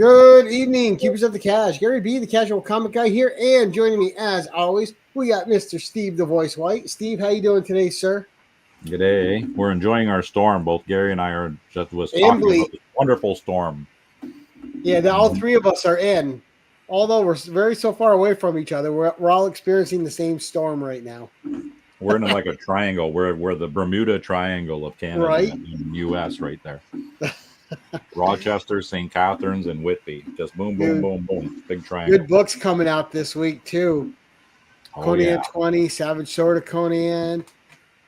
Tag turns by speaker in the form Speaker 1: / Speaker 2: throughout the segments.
Speaker 1: Good evening, keepers of the cash. Gary B, the casual comic guy here, and joining me as always, we got Mr. Steve, the voice white. Steve, how you doing today, sir?
Speaker 2: G'day. We're enjoying our storm. Both Gary and I are just
Speaker 1: And
Speaker 2: talking
Speaker 1: Bleak.
Speaker 2: about this wonderful storm.
Speaker 1: Yeah, all three of us are in. Although we're very so far away from each other, we're all experiencing the same storm right now.
Speaker 2: We're in like a triangle. We're the Bermuda Triangle of Canada
Speaker 1: Right.
Speaker 2: and U.S. right there. Rochester, St. Catharines, and Whitby. Just boom, boom,
Speaker 1: Dude,
Speaker 2: boom, boom. Big triangle.
Speaker 1: Good books coming out this week too. Conan 20, Savage Sword of Conan,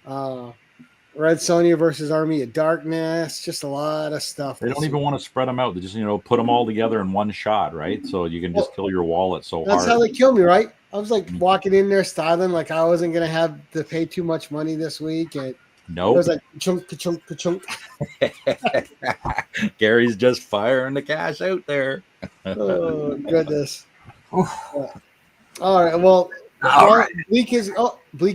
Speaker 1: Red Sonja versus Army of Darkness. Just a lot of stuff.
Speaker 2: They don't even want to spread them out. They just put them all together in one shot, right? So you can just kill your wallet so hard.
Speaker 1: That's how they kill me, right? I was like walking in there styling like I wasn't gonna have to pay too much money this week, and
Speaker 2: nope.
Speaker 1: It was like chunk, chunk, chunk.
Speaker 2: Gary's just firing the cash out there.
Speaker 1: Oh goodness! All right, well, Bleak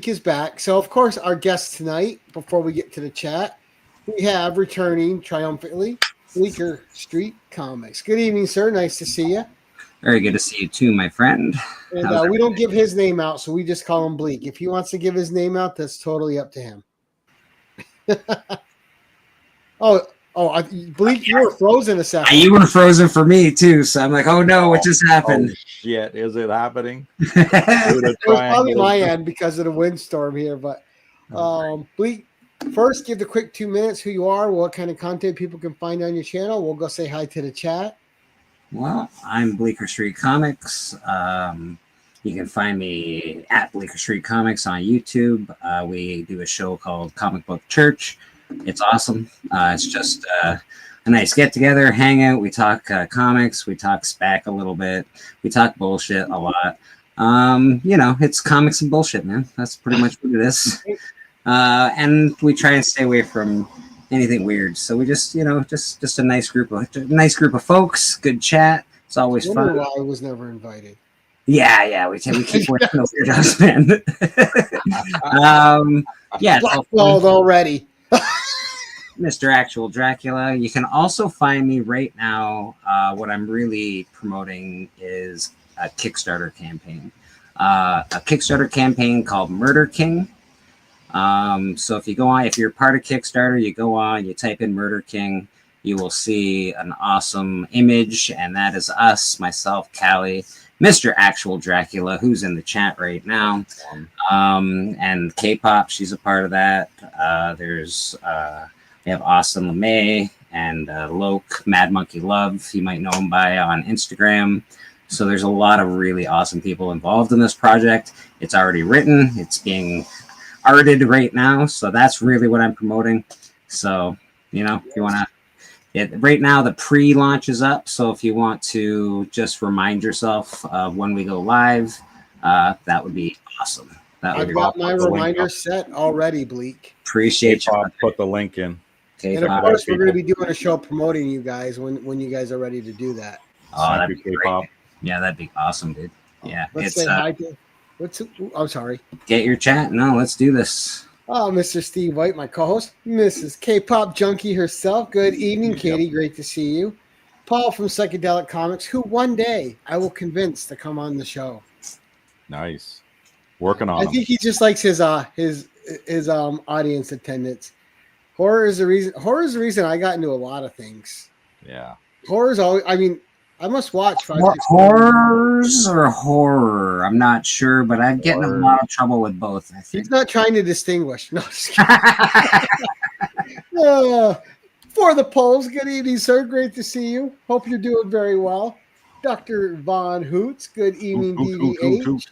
Speaker 1: is back. So of course, our guest tonight. Before we get to the chat, we have returning triumphantly Bleeker Street Comics. Good evening, sir. Nice to see you.
Speaker 3: Very good to see you too, my friend.
Speaker 1: And we don't give his name out, so we just call him Bleak. If he wants to give his name out, that's totally up to him. Bleak, you were frozen a second.
Speaker 3: You were frozen for me too, so I'm like, oh no, what just happened?
Speaker 2: Oh, shit, is it happening?
Speaker 1: It was probably my end because of the windstorm here, but Bleak, first give the quick 2 minutes who you are, what kind of content people can find on your channel. We'll go say hi to the chat.
Speaker 3: Well, I'm Bleeker Street Comics. You can find me at Bleeker Street Comics on YouTube. We do a show called Comic Book Church. It's awesome. It's just a nice get-together, hangout. We talk comics. We talk SPAC a little bit. We talk bullshit a lot. It's comics and bullshit, man. That's pretty much what it is. And we try and stay away from anything weird. So we just a nice group of folks. Good chat. It's always fun.
Speaker 1: Why I was never invited.
Speaker 3: Yeah, we keep working on weirdos, man.
Speaker 1: Blackballed already.
Speaker 3: Mr. Actual Dracula. You can also find me right now. What I'm really promoting is a Kickstarter campaign. A Kickstarter campaign called Murder King. So if you're part of Kickstarter, you go on, you type in Murder King, you will see an awesome image, and that is us, myself, Callie, Mr. Actual Dracula, who's in the chat right now, and K-Pop, she's a part of that. We have Austin LeMay and Loke, Mad Monkey Love, you might know him by on Instagram. So there's a lot of really awesome people involved in this project. It's already written, it's being arted right now, so that's really what I'm promoting. So if you want to, right now the pre-launch is up, so if you want to just remind yourself of when we go live, that would be awesome.
Speaker 1: I've got my reminder set already, Bleak.
Speaker 3: Appreciate you.
Speaker 2: Put the link in.
Speaker 3: Okay,
Speaker 1: and of course, we're going to be doing a show promoting you guys when you guys are ready to do that.
Speaker 3: Oh, that'd be great. Yeah, that'd be awesome, dude. Yeah,
Speaker 1: let's say hi to. I'm sorry.
Speaker 3: Get your chat. No, let's do this.
Speaker 1: Oh, Mr. Steve White, my co-host, Mrs. K-Pop Junkie herself. Good evening, Katie. Great to see you. Paul from Psychedelic Comics, who one day I will convince to come on the show.
Speaker 2: Nice. Working on.
Speaker 1: I think he just likes his audience attendance. Horror is the reason I got into a lot of things.
Speaker 2: Yeah.
Speaker 1: Horror's always. I mean, I must watch
Speaker 3: horrors or horror. I'm not sure, but I'm getting a lot of trouble with both. I think
Speaker 1: he's not trying to distinguish. No, just for the polls. Good evening, sir. Great to see you. Hope you're doing very well, Dr. Von Hoots. Good evening, DVH.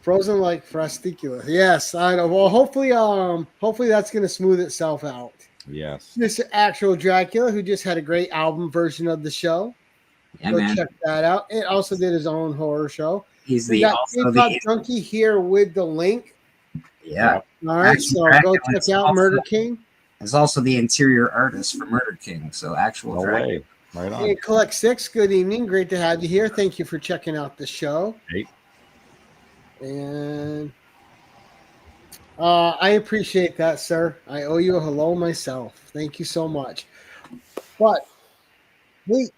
Speaker 1: Frozen like Frosticula. Yes, I know. Well, hopefully that's going to smooth itself out.
Speaker 2: Yes.
Speaker 1: Mr. Actual Dracula, who just had a great album version of the show.
Speaker 3: Yeah,
Speaker 1: Go check that out. It also did his own horror show. We got K-Pop Junkie here with the link.
Speaker 3: Yeah.
Speaker 1: All right, so go check out Murder King.
Speaker 3: He's also the interior artist for Murder King. So Actual Dracula.
Speaker 2: Right on.
Speaker 1: Hey, Collect 6, good evening. Great to have you here. Thank you for checking out the show.
Speaker 2: Hey.
Speaker 1: And I appreciate that, sir. I owe you a hello myself. Thank you so much. But Hey,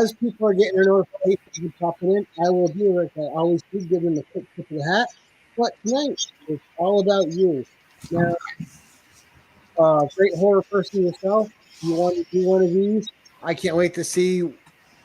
Speaker 1: as people are getting their notifications and popping in, I will do like I always do, give them a quick tip of the hat. But tonight, it's all about you. Now, great horror person yourself, you want to do one of these? I can't wait to see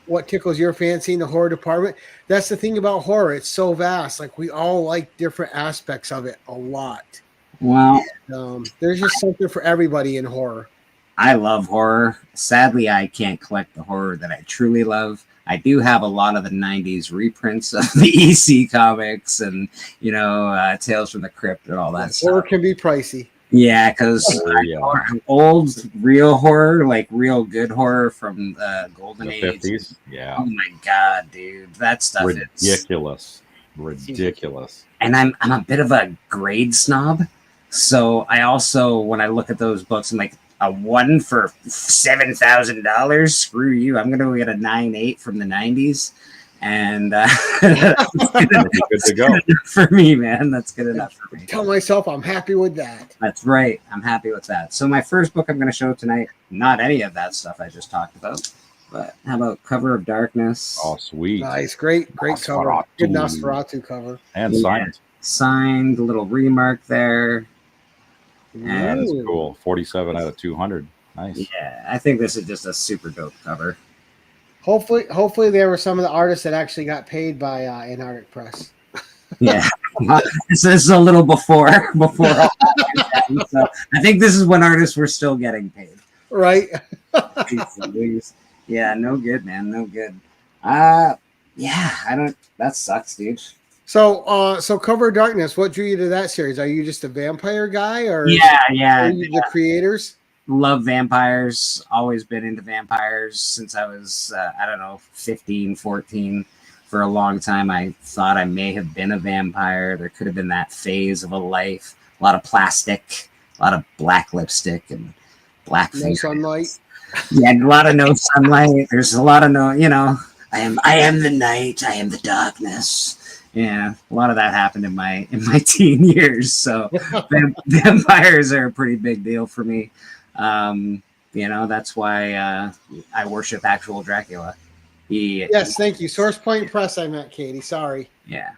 Speaker 1: what tickles your fancy in the horror department. That's the thing about horror; it's so vast. Like we all like different aspects of it a lot.
Speaker 3: Well,
Speaker 1: There's just something for everybody in horror.
Speaker 3: I love horror. Sadly, I can't collect the horror that I truly love. I do have a lot of the 90s reprints of the EC comics and, Tales from the Crypt and all that
Speaker 1: Horror
Speaker 3: stuff.
Speaker 1: can be pricey.
Speaker 3: Yeah, because old, real horror, like real good horror from the golden
Speaker 2: The
Speaker 3: age.
Speaker 2: 50s. Yeah.
Speaker 3: Oh my God, dude. That stuff
Speaker 2: Ridiculous. Ridiculous.
Speaker 3: And I'm a bit of a grade snob. So I also, when I look at those books, I'm like, a 1 for $7,000? Screw you. I'm going to get a 9.8 from the 90s. And
Speaker 2: good to go
Speaker 3: for me, man. That's good enough for me.
Speaker 1: Tell myself I'm happy with that.
Speaker 3: That's right. I'm happy with that. So my first book I'm going to show tonight, not any of that stuff I just talked about, but how about Cover of Darkness?
Speaker 2: Oh, sweet.
Speaker 1: Nice. Great cover. Good Nosferatu cover.
Speaker 2: And signed.
Speaker 3: Signed, a little remark there.
Speaker 2: And it's cool. 47 out of 200. Nice.
Speaker 3: Yeah, I think this is just a super dope cover.
Speaker 1: Hopefully there were some of the artists that actually got paid by Antarctic Press.
Speaker 3: Yeah, this is a little before. So I think this is when artists were still getting paid.
Speaker 1: Right.
Speaker 3: Yeah, no good, man. No good. Yeah, I don't. That sucks, dude.
Speaker 1: So Cover of Darkness, what drew you to that series? Are you just a vampire guy, or
Speaker 3: yeah,
Speaker 1: are you the creators?
Speaker 3: Love vampires. Always been into vampires since I was 15, 14. For a long time, I thought I may have been a vampire. There could have been that phase of a life. A lot of plastic, a lot of black lipstick, and black
Speaker 1: No sunlight.
Speaker 3: Yeah, a lot of no sunlight. There's a lot of no. I am the night. I am the darkness. Yeah, a lot of that happened in my teen years. So vampires are a pretty big deal for me. That's why I worship actual Dracula.
Speaker 1: Yes, thank you. Source Point Press, I meant, Katie. Sorry.
Speaker 3: Yeah,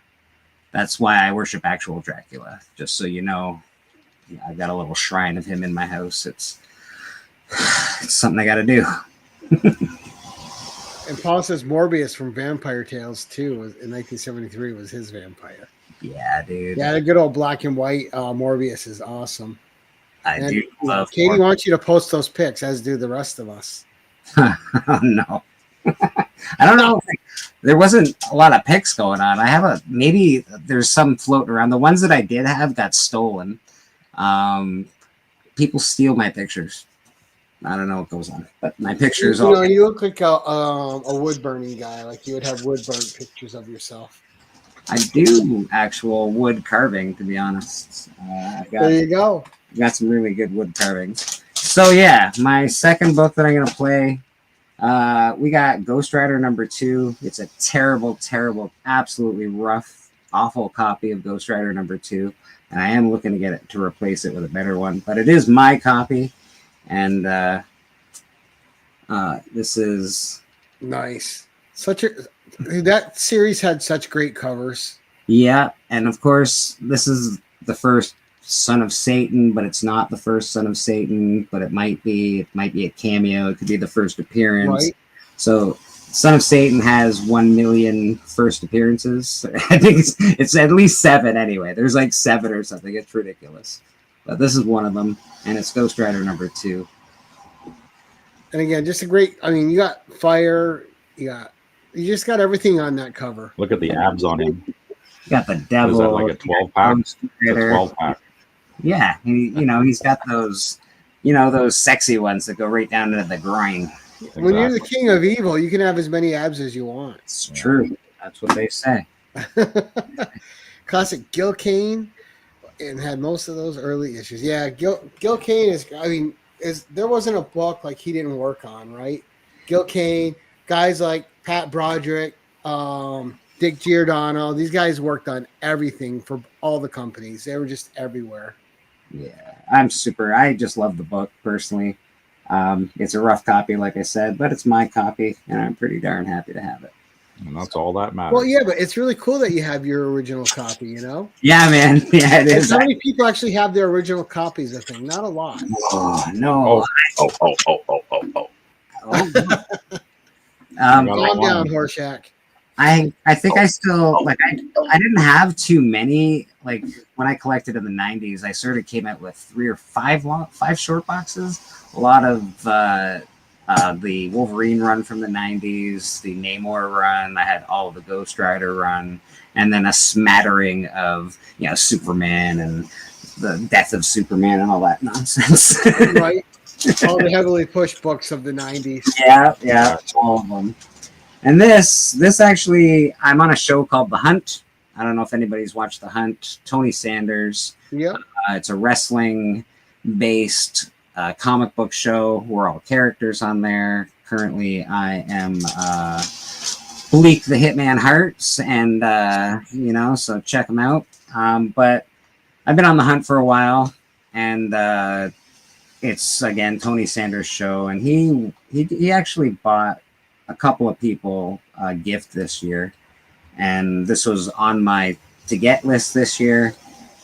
Speaker 3: that's why I worship actual Dracula. Just so you know, I've got a little shrine of him in my house. It's something I got to do.
Speaker 1: And Paul says Morbius from Vampire Tales too in 1973 was his vampire.
Speaker 3: Yeah, dude.
Speaker 1: Yeah, the good old black and white Morbius is awesome.
Speaker 3: I do love
Speaker 1: Katie wants you to post those pics, as do the rest of us.
Speaker 3: Oh, no. I don't know. There wasn't a lot of pics going on. I have maybe there's some floating around. The ones that I did have got stolen. People steal my pictures. I don't know what goes on, but my pictures.
Speaker 1: You look like a wood burning guy. Like you would have wood burnt pictures of yourself.
Speaker 3: I do actual wood carving, to be honest.
Speaker 1: There you go.
Speaker 3: Got some really good wood carvings. So yeah, my second book that I'm gonna play. We got Ghost Rider #2. It's a terrible, absolutely rough, awful copy of Ghost Rider #2, and I am looking to get it to replace it with a better one. But it is my copy, and this is
Speaker 1: nice. That series had such great covers.
Speaker 3: Yeah, and of course, this is the first Son of Satan, but it's not the first Son of Satan, but it might be. It might be a cameo. It could be the first appearance.
Speaker 1: Right.
Speaker 3: So Son of Satan has 1 million first appearances. I think it's at least 7 anyway. There's like 7 or something. It's ridiculous. But this is one of them, and it's Ghost Rider #2.
Speaker 1: And again, just a great. I mean, you got fire. You just got everything on that cover.
Speaker 2: Look at the abs on him.
Speaker 3: You got the devil.
Speaker 2: Is that like a 12-pack? It's a 12-pack.
Speaker 3: Yeah, he's got those, those sexy ones that go right down into the groin.
Speaker 2: Exactly.
Speaker 1: When you're the king of evil, you can have as many abs as you want.
Speaker 3: It's true. That's what they say.
Speaker 1: Classic Gil Kane, and had most of those early issues. Yeah, Gil Kane is. I mean, there wasn't a book like he didn't work on, right? Gil Kane, guys like Pat Broderick, Dick Giordano. These guys worked on everything for all the companies. They were just everywhere.
Speaker 3: Yeah, I just love the book personally. It's a rough copy, like I said, but it's my copy, and I'm pretty darn happy to have it.
Speaker 2: And that's all that matters.
Speaker 1: Well, yeah, but it's really cool that you have your original copy, you know?
Speaker 3: Yeah, man. Yeah, it is.
Speaker 1: How many people actually have their original copies of things? Not a lot.
Speaker 3: Oh, no.
Speaker 2: Oh.
Speaker 1: Calm down, Horshack.
Speaker 3: I think I still like I didn't have too many. Like when I collected in the 90s, I sort of came out with 3 or 5 short boxes. A lot of the Wolverine run from the 90s, the Namor run. I had all of the Ghost Rider run, and then a smattering of Superman and the death of Superman and all that nonsense.
Speaker 1: Right. All the heavily pushed books of the 90s.
Speaker 3: Yeah, all of them. And this actually, I'm on a show called The Hunt. I don't know if anybody's watched The Hunt. Tony Sanders.
Speaker 1: Yep.
Speaker 3: It's a wrestling-based comic book show. We're all characters on there. Currently, I am Bleak the Hitman Hearts, and so check them out. But I've been on The Hunt for a while, and it's again Tony Sanders' show, and he actually bought a couple of people a gift this year, and this was on my to get list this year,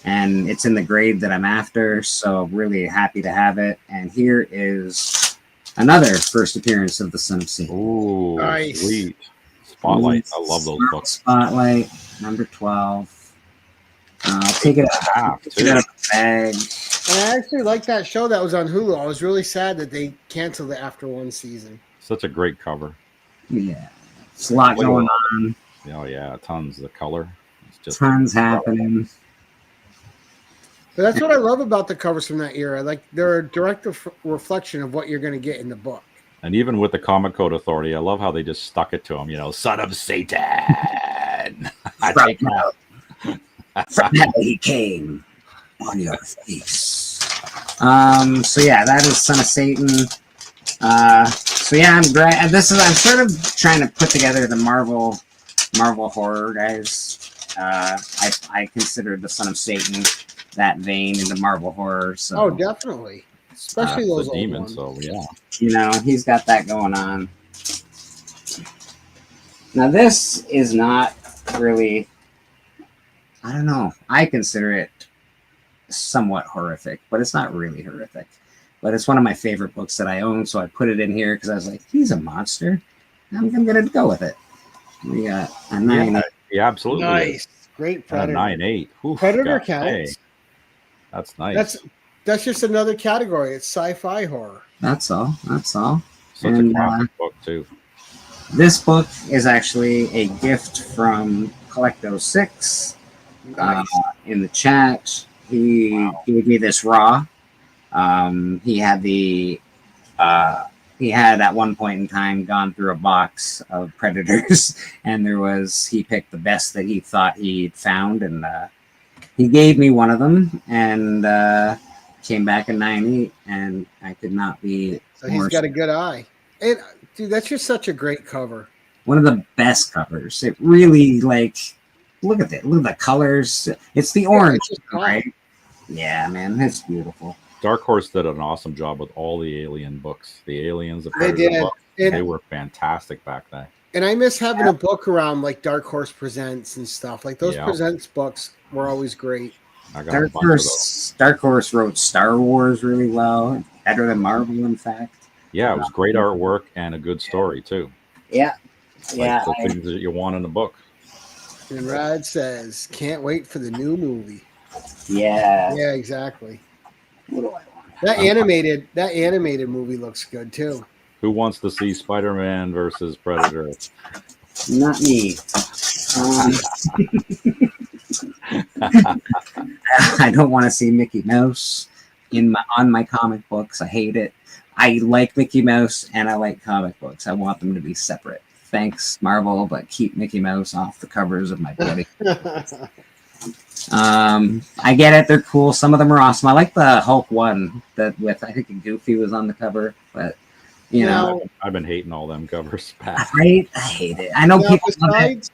Speaker 3: and it's in the grade that I'm after, so really happy to have it. And here is another first appearance of the Son of Satan.
Speaker 2: Oh,
Speaker 1: nice.
Speaker 2: Sweet. Spotlight. I love those books.
Speaker 3: Spotlight, number 12. I'll take it out of the bag.
Speaker 1: And I actually like that show that was on Hulu. I was really sad that they canceled it after one season.
Speaker 2: Such a great cover.
Speaker 3: Yeah. It's a lot going on.
Speaker 2: Oh, yeah. Tons. The color. It's just
Speaker 3: tons happening.
Speaker 1: But that's what I love about the covers from that era. Like, they're a direct reflection of what you're going to get in the book.
Speaker 2: And even with the Comic Code Authority, I love how they just stuck it to him. Son of Satan. I take him out.
Speaker 3: From hell he came on your face. So yeah, that is Son of Satan. So yeah, I'm great. I'm sort of trying to put together the Marvel horror guys. I consider the Son of Satan that vein in the Marvel horror. So
Speaker 1: oh, definitely, especially those
Speaker 2: the
Speaker 1: old
Speaker 2: demons.
Speaker 1: ones.
Speaker 2: So yeah,
Speaker 3: he's got that going on. Now this is not really. I don't know. I consider it somewhat horrific, but it's not really horrific. But it's one of my favorite books that I own, so I put it in here because I was like, he's a monster. I'm going to go with it. We got a 9.
Speaker 2: Yeah, absolutely.
Speaker 1: Nice. Great Predator.
Speaker 2: 9/8. Oof,
Speaker 1: Predator
Speaker 2: God,
Speaker 1: counts.
Speaker 2: hey. That's nice.
Speaker 1: That's just another category. It's sci-fi horror.
Speaker 3: That's all.
Speaker 2: Such a classic book, too.
Speaker 3: This book is actually a gift from Collecto6.
Speaker 1: Nice.
Speaker 3: In the chat, he gave me this raw. He had at one point in time gone through a box of Predators, and he picked the best that he thought he'd found, and he gave me one of them, and came back in 98, and I could not be.
Speaker 1: So he's got a good eye. And dude, that's just such a great cover.
Speaker 3: One of the best covers. It really look at it. Look at the colors. It's the orange, right? Yeah, man, it's beautiful.
Speaker 2: Dark Horse did an awesome job with all the Alien books. The Aliens, the
Speaker 1: They
Speaker 2: Predator
Speaker 1: did.
Speaker 2: books, they were fantastic back then.
Speaker 1: And I miss having a book around like Dark Horse Presents and stuff. Like those Presents books were always great.
Speaker 2: I got
Speaker 3: Dark Horse wrote Star Wars really well, better than Marvel, in fact.
Speaker 2: Yeah, it was great artwork and a good story too.
Speaker 3: Yeah,
Speaker 2: the things that you want in a book.
Speaker 1: And Rad says, "Can't wait for the new movie."
Speaker 3: Yeah.
Speaker 1: Yeah, exactly.
Speaker 3: What do I want?
Speaker 1: That animated movie looks good too.
Speaker 2: Who wants to see Spider-Man versus Predator?
Speaker 3: Not me. I don't want to see Mickey Mouse on my comic books. I hate it. I like Mickey Mouse and I like comic books. I want them to be separate. Thanks, Marvel, but keep Mickey Mouse off the covers of my bloody. I get it. They're cool. Some of them are awesome. I like the Hulk one I think Goofy was on the cover, but you know,
Speaker 2: I've been hating all them covers.
Speaker 3: Right? I hate it. I know people love it.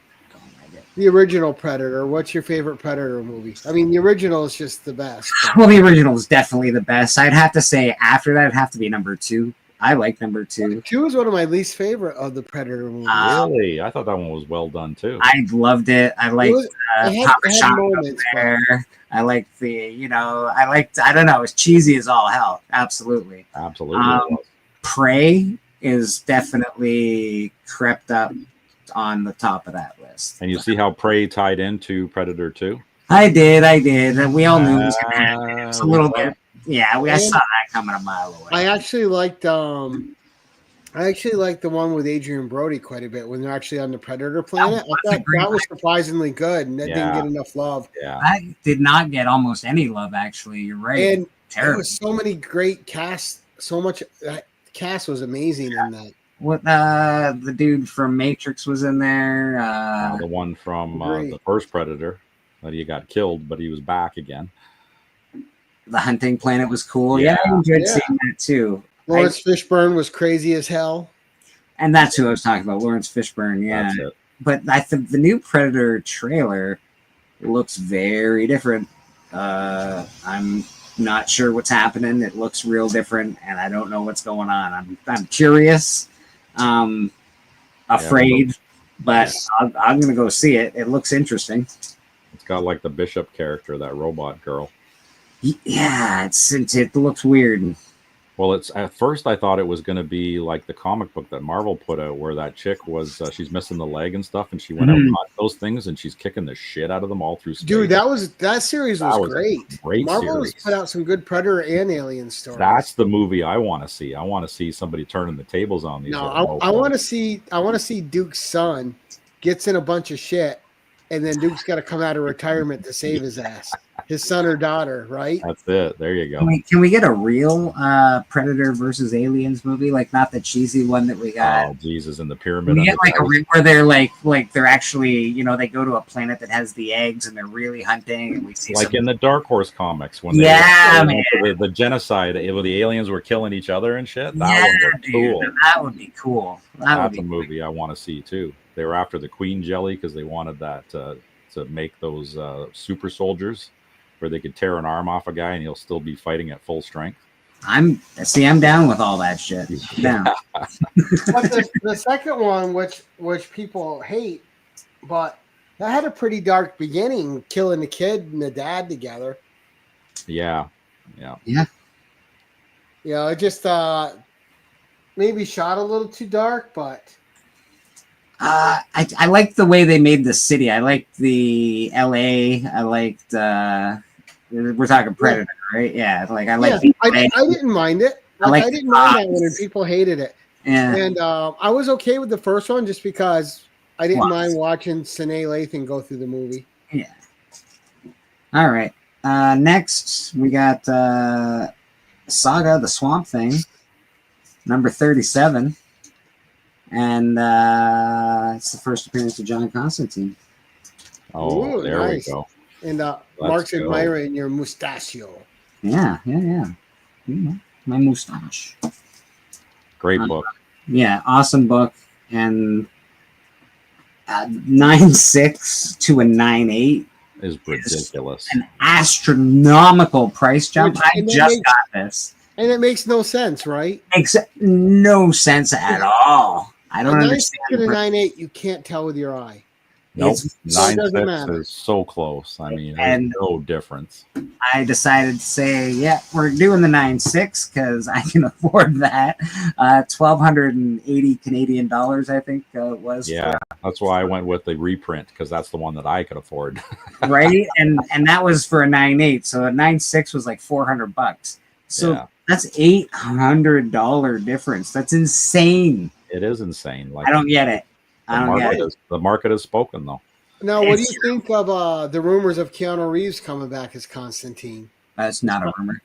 Speaker 1: The original Predator. What's your favorite Predator movie? I mean, the original is just the best.
Speaker 3: Well, the original is definitely the best. I'd have to say after that, it'd have to be number 2. I like number 2.
Speaker 1: 2 is one of my least favorite of the Predator movies.
Speaker 2: Really? I thought that one was well done too.
Speaker 3: I loved it. I liked Papa
Speaker 1: it had
Speaker 3: Shot
Speaker 1: moments,
Speaker 3: there. I liked I don't know, it's cheesy as all hell. Absolutely.
Speaker 2: Absolutely. It was.
Speaker 3: Prey is definitely crept up on the top of that list.
Speaker 2: And you see how Prey tied into Predator 2?
Speaker 3: I did. And we all knew it was going to happen. It's a little bit. Yeah, I saw that coming a mile away.
Speaker 1: I actually liked the one with Adrian Brody quite a bit when they're actually on the Predator planet. I thought that was surprisingly good, and that didn't get enough love.
Speaker 2: Yeah,
Speaker 3: that did not get almost any love. Actually, you're right.
Speaker 1: And there was so many great casts. So much that cast was amazing in that.
Speaker 3: What the dude from Matrix was in there.
Speaker 2: The one from the first Predator that he got killed, but he was back again.
Speaker 3: The Hunting Planet was cool. Yeah, I enjoyed seeing that too.
Speaker 1: Lawrence Fishburne was crazy as hell.
Speaker 3: And that's who I was talking about, Lawrence Fishburne. Yeah.
Speaker 2: That's it.
Speaker 3: But I think the new Predator trailer looks very different. I'm not sure what's happening. It looks real different, and I don't know what's going on. I'm curious, afraid, but I'm going to go see it. It looks interesting.
Speaker 2: It's got like the Bishop character, that robot girl.
Speaker 3: Yeah, it looks weird.
Speaker 2: Well, it's at first I thought it was going to be like the comic book that Marvel put out, where that chick was she's missing the leg and stuff, and she went out and got those things, and she's kicking the shit out of them all through space.
Speaker 1: Dude, that series was great. Marvel has put out some good Predator and Alien stories.
Speaker 2: That's the movie I want to see. I want to see somebody turning the tables on these.
Speaker 1: No, I want to see Duke's son gets in a bunch of shit, and then Duke's got to come out of retirement to save his ass. His son or daughter, right?
Speaker 2: That's it. There you go.
Speaker 3: Can we get a real Predator versus Aliens movie? Like, not the cheesy one that we got.
Speaker 2: Oh, Jesus, in the pyramid.
Speaker 3: We get like where they're like they're actually, they go to a planet that has the eggs and they're really hunting, and we see
Speaker 2: like in the Dark Horse comics when the genocide, the aliens were killing each other and shit. That would be cool.
Speaker 3: That would be cool.
Speaker 2: That's a movie I want to see too. They were after the Queen Jelly because they wanted that to make those super soldiers, where they could tear an arm off a guy and he'll still be fighting at full strength. I'm down with all that shit. Yeah.
Speaker 1: But the second one, which people hate, but that had a pretty dark beginning, killing the kid and the dad together.
Speaker 2: Yeah.
Speaker 1: It just maybe shot a little too dark, but
Speaker 3: I liked the way they made the city. I liked the LA. I liked we're talking Predator, right? Yeah, I
Speaker 1: didn't mind it. I didn't mind that one, and people hated it.
Speaker 3: Yeah.
Speaker 1: And I was okay with the first one just because I didn't mind watching Sine Lathan go through the movie.
Speaker 3: Yeah. All right. Next, we got Saga, the Swamp Thing, number 37. And it's the first appearance of John Constantine.
Speaker 2: Oh, there
Speaker 1: nice.
Speaker 2: we go.
Speaker 1: And Mark's admiring your mustachio.
Speaker 3: Yeah. My mustache.
Speaker 2: Great book.
Speaker 3: Yeah, awesome book. And 9.6 to a 9.8
Speaker 2: is ridiculous.
Speaker 3: An astronomical price jump. I just got this.
Speaker 1: And it makes no sense, right?
Speaker 3: Makes no sense at all. I don't understand.
Speaker 1: A 9.8, you can't tell with your eye.
Speaker 2: Nope. 9.6 is so close. I mean, there's no difference.
Speaker 3: I decided to say, yeah, we're doing the 9.6 because I can afford that. 1,280 Canadian dollars, I think it was.
Speaker 2: Yeah, that's why I went with the reprint, because that's the one that I could afford.
Speaker 3: Right, and that was for a 9.8, so a 9.6 was like $400. So that's $800 difference. That's insane.
Speaker 2: It is insane.
Speaker 3: I don't get it.
Speaker 2: The market has spoken, though.
Speaker 1: Now, what do you think of the rumors of Keanu Reeves coming back as Constantine?
Speaker 3: That's not a rumor.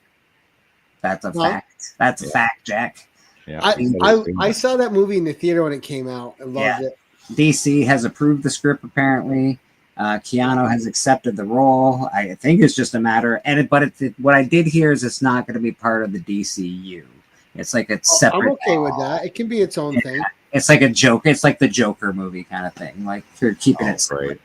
Speaker 3: That's a fact. That's a fact, Jack.
Speaker 2: Yeah,
Speaker 1: I saw that movie in the theater when it came out and loved it.
Speaker 3: DC has approved the script, apparently. Keanu has accepted the role. I think it's just a matter. What I did hear is it's not going to be part of the DCU. It's like a separate.
Speaker 1: I'm okay with that. It can be its own thing.
Speaker 3: It's like a joke. It's like the Joker movie kind of thing. Like they're keeping it separate.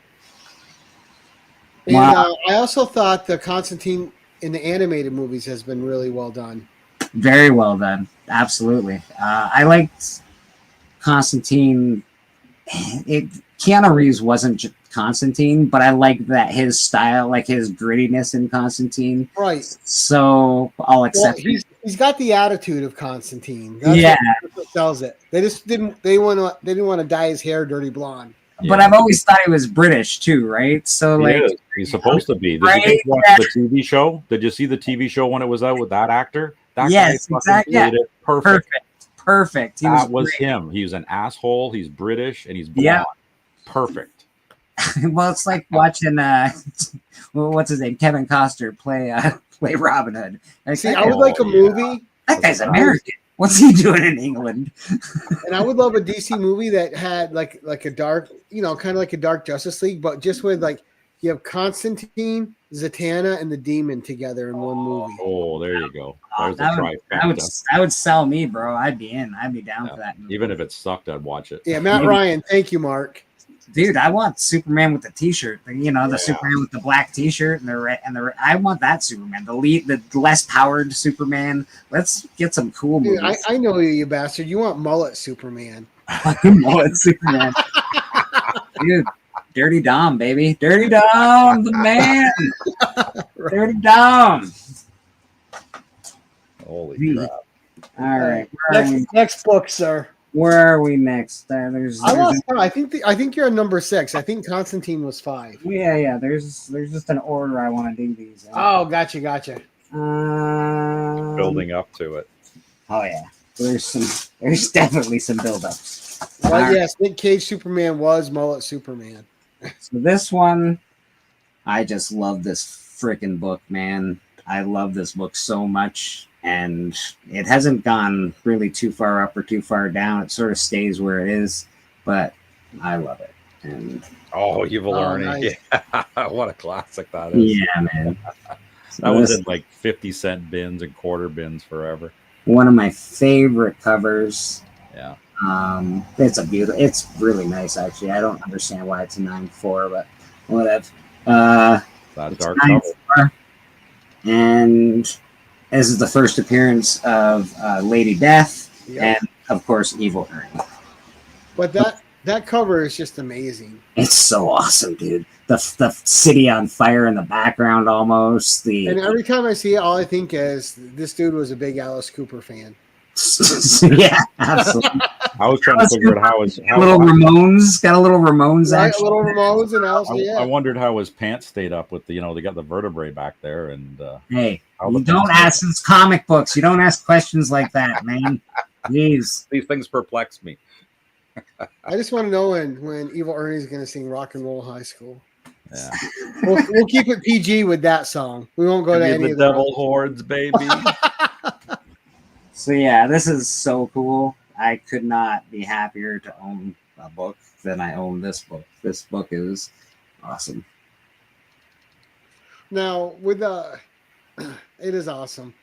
Speaker 1: And
Speaker 3: Wow.
Speaker 1: I also thought the Constantine in the animated movies has been really well done.
Speaker 3: Very well done. Absolutely. I liked Constantine. Keanu Reeves wasn't Constantine, but I like that his style, like his grittiness in Constantine.
Speaker 1: Right.
Speaker 3: So I'll accept it.
Speaker 1: He's got the attitude of Constantine.
Speaker 3: Yeah.
Speaker 1: That's what sells it. They just didn't they didn't want to dye his hair dirty blonde.
Speaker 3: But I've always thought he was British too, right? So
Speaker 2: he's supposed to be. Did you guys watch the TV show? Did you see the TV show when it was out with that actor? That guy
Speaker 3: exactly.
Speaker 2: played it
Speaker 3: Perfect.
Speaker 2: That was him. He was an asshole. He's British and he's blonde. Yeah. Perfect.
Speaker 3: Well, it's like watching what's his name, Kevin Costner play Robin Hood.
Speaker 1: See, I would like a movie.
Speaker 3: That guy's American. What's he doing in England?
Speaker 1: And I would love a DC movie that had like a dark, kind of like a Dark Justice League, but just with like you have Constantine, Zatanna, and the Demon together in one movie.
Speaker 2: Oh, there you go. There's the trifecta.
Speaker 3: That would sell me, bro. I'd be in. I'd be down for that movie.
Speaker 2: Even if it sucked, I'd watch it.
Speaker 1: Yeah, Matt Ryan. Thank you, Mark.
Speaker 3: Dude, I want Superman with the T-shirt. The Superman with the black T-shirt and the red. I want that Superman. The less powered Superman. Let's get some cool movies.
Speaker 1: Dude, I know you bastard. You want mullet Superman?
Speaker 3: Mullet Superman. Dude, Dirty Dom, baby. Dirty Dom, the man. Right. Dirty Dom.
Speaker 2: Holy crap!
Speaker 3: All right.
Speaker 1: Next book, sir.
Speaker 3: Where are we next?
Speaker 1: I lost count. I think you're on number 6. I think Constantine was 5.
Speaker 3: Yeah. There's just an order I want to do these in.
Speaker 1: Oh, gotcha.
Speaker 2: Building up to it.
Speaker 3: Oh yeah. There's definitely some build up.
Speaker 1: Well, yes, Nick Cage Superman was mullet Superman.
Speaker 3: So this one, I just love this freaking book, man. I love this book so much. And it hasn't gone really too far up or too far down. It sort of stays where it is, but I love it. And
Speaker 2: Evil Ernie.
Speaker 1: Nice.
Speaker 2: Yeah. What a classic that is.
Speaker 3: Yeah, man.
Speaker 2: That was in like 50-cent bins and quarter bins forever.
Speaker 3: One of my favorite covers.
Speaker 2: Yeah.
Speaker 3: It's really nice, actually. I don't understand why it's a 9.4, but whatever.
Speaker 2: That dark cover.
Speaker 3: And this is the first appearance of Lady Death, and of course, Evil Ernie.
Speaker 1: But that cover is just amazing.
Speaker 3: It's so awesome, dude. The city on fire in the background, almost.
Speaker 1: And every time I see it, all I think is this dude was a big Alice Cooper fan.
Speaker 3: Yeah, absolutely.
Speaker 2: I was trying to figure out how
Speaker 3: Ramones got a little Ramones action.
Speaker 1: A little Ramones and Alice.
Speaker 2: I wondered how his pants stayed up with they got the vertebrae back there and.
Speaker 3: Hey, you don't ask these comic books. You don't ask questions like that, man. Jeez,
Speaker 2: these things perplex me.
Speaker 1: I just want to know when Evil Ernie's going to sing "Rock and Roll High School."
Speaker 2: Yeah,
Speaker 1: we'll keep it PG with that song. We won't go to any
Speaker 2: of the devil hordes, baby.
Speaker 3: So yeah, this is so cool. I could not be happier to own a book than I own this book. This book is awesome.
Speaker 1: Now with it is awesome.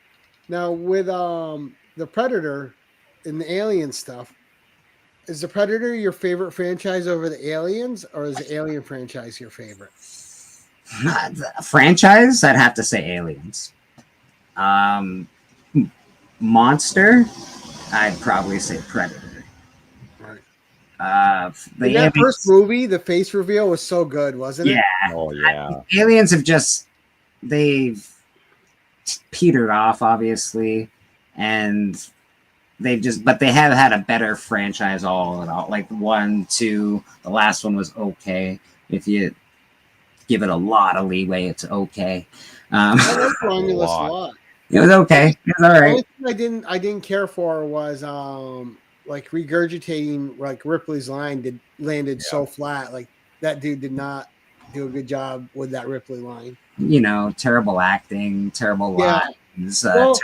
Speaker 1: Now with the Predator and the Alien stuff, is the Predator your favorite franchise over the Aliens, or is the Alien franchise your favorite?
Speaker 3: Franchise, I'd have to say Aliens. Monster, I'd probably say Predator.
Speaker 1: Right.
Speaker 3: That
Speaker 1: first movie, the face reveal was so good, wasn't it?
Speaker 3: Yeah.
Speaker 2: Oh yeah.
Speaker 3: Aliens they've petered off, obviously, and but they have had a better franchise all in all. Like 1, 2, the last one was okay. If you give it a lot of leeway, it's okay.
Speaker 1: I like Romulus a lot.
Speaker 3: It was okay. It was all right.
Speaker 1: The only thing I didn't care for was like regurgitating like Ripley's line landed so flat. Like that dude did not do a good job with that Ripley line.
Speaker 3: Terrible acting, terrible lines.
Speaker 1: Well,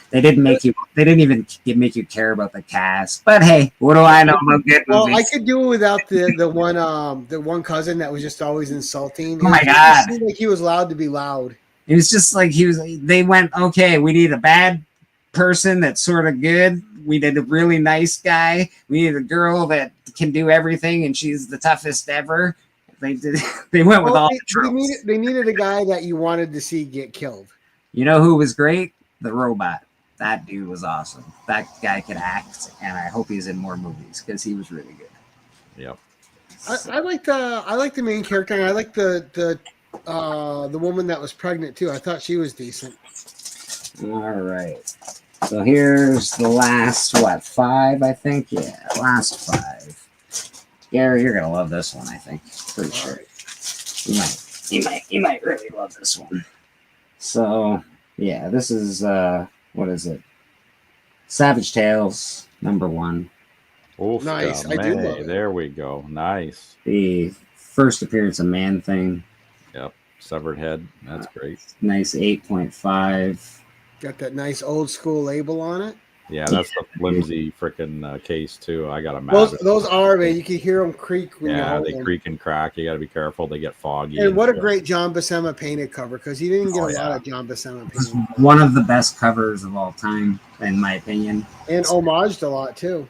Speaker 3: they didn't even make you care about the cast. But hey, what do I know about good movies?
Speaker 1: Well, I could do it without the one cousin that was just always insulting.
Speaker 3: Oh my god!
Speaker 1: It seemed like he was allowed to be loud.
Speaker 3: It was just like they went, okay, we need a bad person that's sort of good. We need a really nice guy. We need a girl that can do everything and she's the toughest ever. They did. They went with all the tropes.
Speaker 1: They needed a guy that you wanted to see get killed.
Speaker 3: You know who was great? The robot. That dude was awesome. That guy could act, and I hope he's in more movies because he was really good.
Speaker 2: Yep.
Speaker 1: I like the main character, and I like the woman that was pregnant too. I thought she was decent.
Speaker 3: All right. So here's the last 5, I think. Yeah, last 5. Gary, you're gonna love this one. I think, pretty sure. You might really love this one. So yeah, this is what is it? Savage Tales #1.
Speaker 2: Oof,
Speaker 1: nice. I do love it.
Speaker 2: There we go. Nice.
Speaker 3: The first appearance of Man-Thing.
Speaker 2: Yep. Severed head. That's great.
Speaker 3: Nice 8.5.
Speaker 1: Got that nice old school label on it.
Speaker 2: Yeah, that's the flimsy freaking case too. I got a
Speaker 1: those are, man. You can hear them creak. When
Speaker 2: they creak and crack. You got to be careful. They get foggy.
Speaker 1: And what a great John Buscema painted cover, because he didn't get a lot of John Buscema painted.
Speaker 3: One of the best covers of all time, in my opinion.
Speaker 1: And homaged a lot too.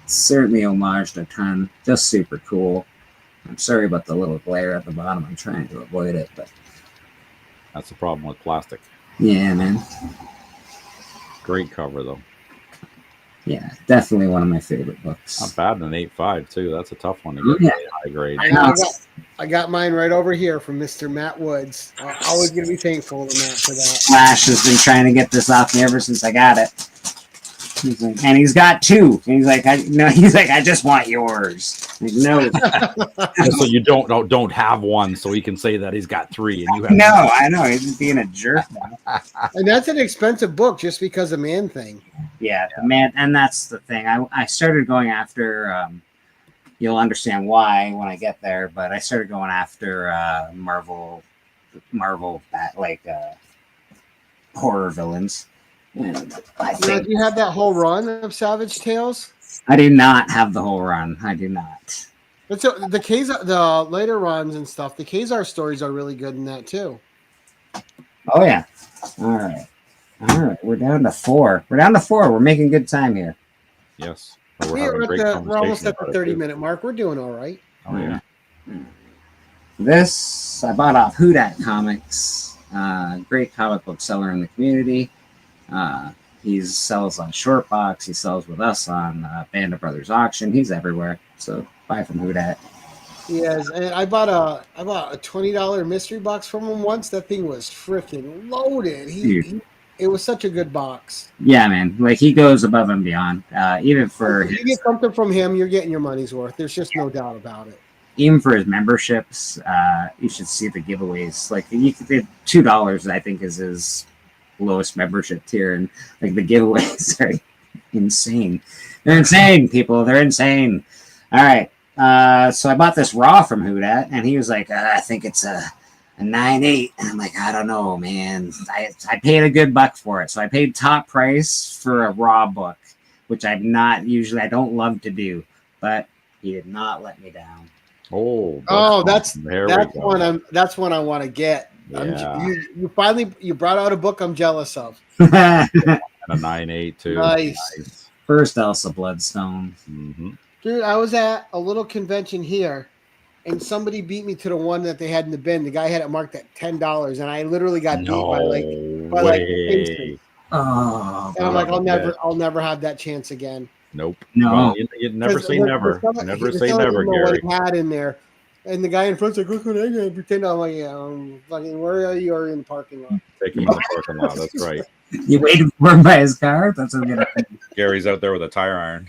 Speaker 3: Certainly homaged a ton. Just super cool. I'm sorry about the little glare at the bottom. I'm trying to avoid it, but
Speaker 2: that's the problem with plastic.
Speaker 3: Yeah, man.
Speaker 2: Great cover though.
Speaker 3: Yeah, definitely one of my favorite books.
Speaker 2: Not bad in an 8.5 too. That's a tough one to get high grade.
Speaker 1: I got mine right over here from Mr. Matt Woods. I'm always going to be thankful to Matt for that.
Speaker 3: Flash has been trying to get this off me ever since I got it. He's like, and he's got 2. And he's like, I just want yours. Like, no.
Speaker 2: So you don't have one, so he can say that he's got 3, and you have.
Speaker 3: No, I know he's just being a jerk now.
Speaker 1: And that's an expensive book just because of Man-Thing.
Speaker 3: Yeah, Man, and that's the thing. I started going after. You'll understand why when I get there, but I started going after Marvel, horror villains. And I think
Speaker 1: do you have that whole run of Savage Tales?
Speaker 3: I do not have the whole run. I do not.
Speaker 1: But so the later runs and stuff, the Khazar stories are really good in that too.
Speaker 3: Oh yeah. All right. We're down to 4. We're making good time here.
Speaker 2: Yes.
Speaker 1: We're almost at the 30-minute mark. We're doing all right.
Speaker 2: Oh yeah.
Speaker 3: This I bought off Who Dat Comics. Great comic book seller in the community. He sells on Shortbox. He sells with us on Band of Brothers Auction. He's everywhere. So buy from Who Dat.
Speaker 1: Yes, and I bought a $20 mystery box from him once. That thing was freaking loaded. It was such a good box.
Speaker 3: Yeah, man. Like he goes above and beyond. Even for
Speaker 1: if you get something from him, you're getting your money's worth. There's just no doubt about it.
Speaker 3: Even for his memberships, you should see the giveaways. Like $2, I think, is his lowest membership tier, and like the giveaways are insane. They're insane, people. They're insane. All right. So I bought this raw from Who Dat, and he was like, I think it's a 9.8, and I'm like, I don't know, man. I paid a good buck for it, so I paid top price for a raw book, which I don't love to do, but he did not let me down.
Speaker 1: That's one I want to get.
Speaker 2: Yeah.
Speaker 1: You brought out a book I'm jealous of.
Speaker 2: And a 9.8 too.
Speaker 1: Nice.
Speaker 3: First Elsa Bloodstone.
Speaker 2: Mm-hmm.
Speaker 1: Dude, I was at a little convention here, and somebody beat me to the one that they had in the bin. The guy had it marked at $10, and I literally got beat by like instant.
Speaker 3: Oh,
Speaker 1: and I'm like, I'll never have that chance again.
Speaker 2: Nope.
Speaker 3: No,
Speaker 2: well, you never say never. Never say never, Gary.
Speaker 1: What he had in there, and the guy in front's like, "Look what I got." Pretend I'm like, "Yeah, fucking. Where are you? Are in the parking lot?"
Speaker 2: Take him in the parking lot. That's right.
Speaker 3: You waited for him by his car. That's what I'm gonna think.
Speaker 2: Gary's out there with a tire iron.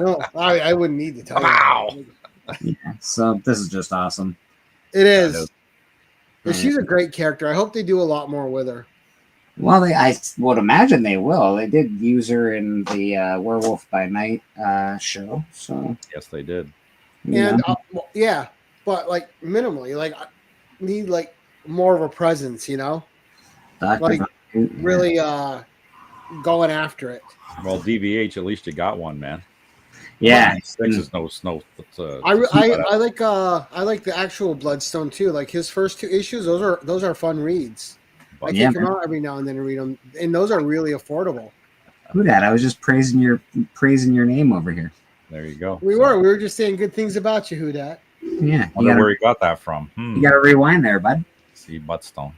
Speaker 1: No, I wouldn't need the tire.
Speaker 2: Wow.
Speaker 3: Yeah. So this is just awesome.
Speaker 1: It is. She's a great character. I hope they do a lot more with her.
Speaker 3: Well, I would imagine they will. They did use her in the Werewolf by Night show. So
Speaker 2: yes, they did.
Speaker 1: And but like minimally, like I need like more of a presence, really going after it.
Speaker 2: Well, DVH, at least you got one, man.
Speaker 3: Yeah,
Speaker 2: 6 is no snow.
Speaker 1: I like the actual Bloodstone too. Like his first 2 issues, those are fun reads. I take them out every now and then and read them, and those are really affordable.
Speaker 3: Who Dat? I was just praising your name over here.
Speaker 2: There you go.
Speaker 1: We were just saying good things about you, Who Dat.
Speaker 3: Yeah,
Speaker 2: Wonder where he got that from.
Speaker 3: you got to rewind there, bud.
Speaker 2: See, buttstone.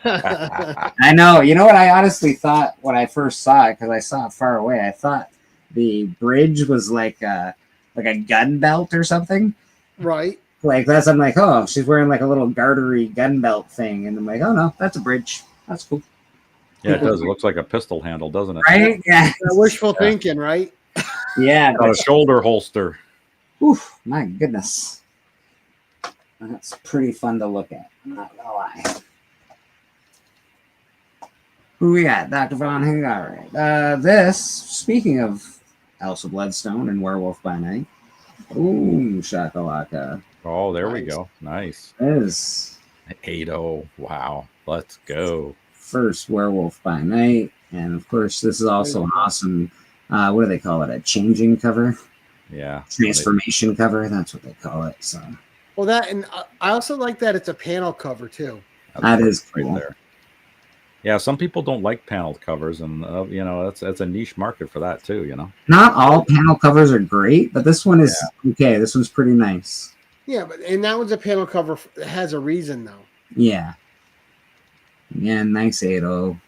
Speaker 3: I know. You know what I honestly thought when I first saw it, because I saw it far away. I thought the bridge was like a gun belt or something.
Speaker 1: Right.
Speaker 3: Like that's, I'm like, oh, she's wearing like a little gartery gun belt thing, and I'm like, oh no, that's a bridge. That's cool.
Speaker 2: Yeah, it does. It looks like a pistol handle, doesn't it?
Speaker 3: Right? Yeah.
Speaker 1: Wishful thinking, right?
Speaker 3: Yeah.
Speaker 2: Got a shoulder holster.
Speaker 3: Oof, my goodness. That's pretty fun to look at. I'm not gonna lie. Who we got? Dr. Von Hoog. All right. This, speaking of Elsa Bloodstone and Werewolf by Night. Ooh, shakalaka.
Speaker 2: Oh, there we
Speaker 1: Nice.
Speaker 2: go. Nice.
Speaker 3: This
Speaker 2: 8-0. Wow. Let's go.
Speaker 3: first Werewolf by Night. And of course, this is also an awesome, what do they call it? A changing cover?
Speaker 2: Yeah.
Speaker 3: Transformation cover. That's what they call it. So
Speaker 1: Well, that, and I also like that it's a panel cover too.
Speaker 3: that is
Speaker 2: right
Speaker 3: cool.
Speaker 2: there. Yeah, some people don't like paneled covers, and that's a niche market for that too.
Speaker 3: Not all panel covers are great, but this one is okay. This one's pretty nice.
Speaker 1: Yeah, and that one's a panel cover that has a reason though.
Speaker 3: Yeah. Yeah, nice 8-0.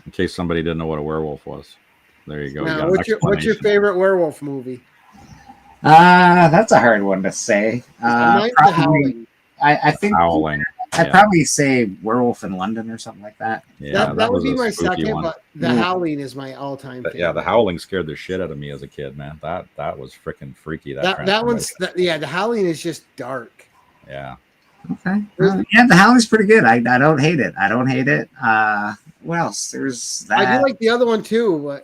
Speaker 2: In case somebody didn't know what a werewolf was, there you go.
Speaker 1: Now,
Speaker 2: You got an
Speaker 1: what's your
Speaker 2: explanation.
Speaker 1: favorite werewolf movie?
Speaker 3: That's a hard one to say.
Speaker 1: Mine's The Howling.
Speaker 3: I think
Speaker 2: Howling.
Speaker 3: I'd probably say Werewolf in London or something like that.
Speaker 2: Yeah,
Speaker 1: that would
Speaker 2: was
Speaker 1: be
Speaker 2: a
Speaker 1: my
Speaker 2: spooky
Speaker 1: second,
Speaker 2: one.
Speaker 1: but The Howling is my all-time favorite.
Speaker 2: Yeah, the Howling scared the shit out of me as a kid, man. That was freaking freaky.
Speaker 1: That one's The Howling is just dark.
Speaker 2: Yeah.
Speaker 3: Okay. Yeah, the Howling's pretty good. I don't hate it. What else? There's that.
Speaker 1: I do like the other one too,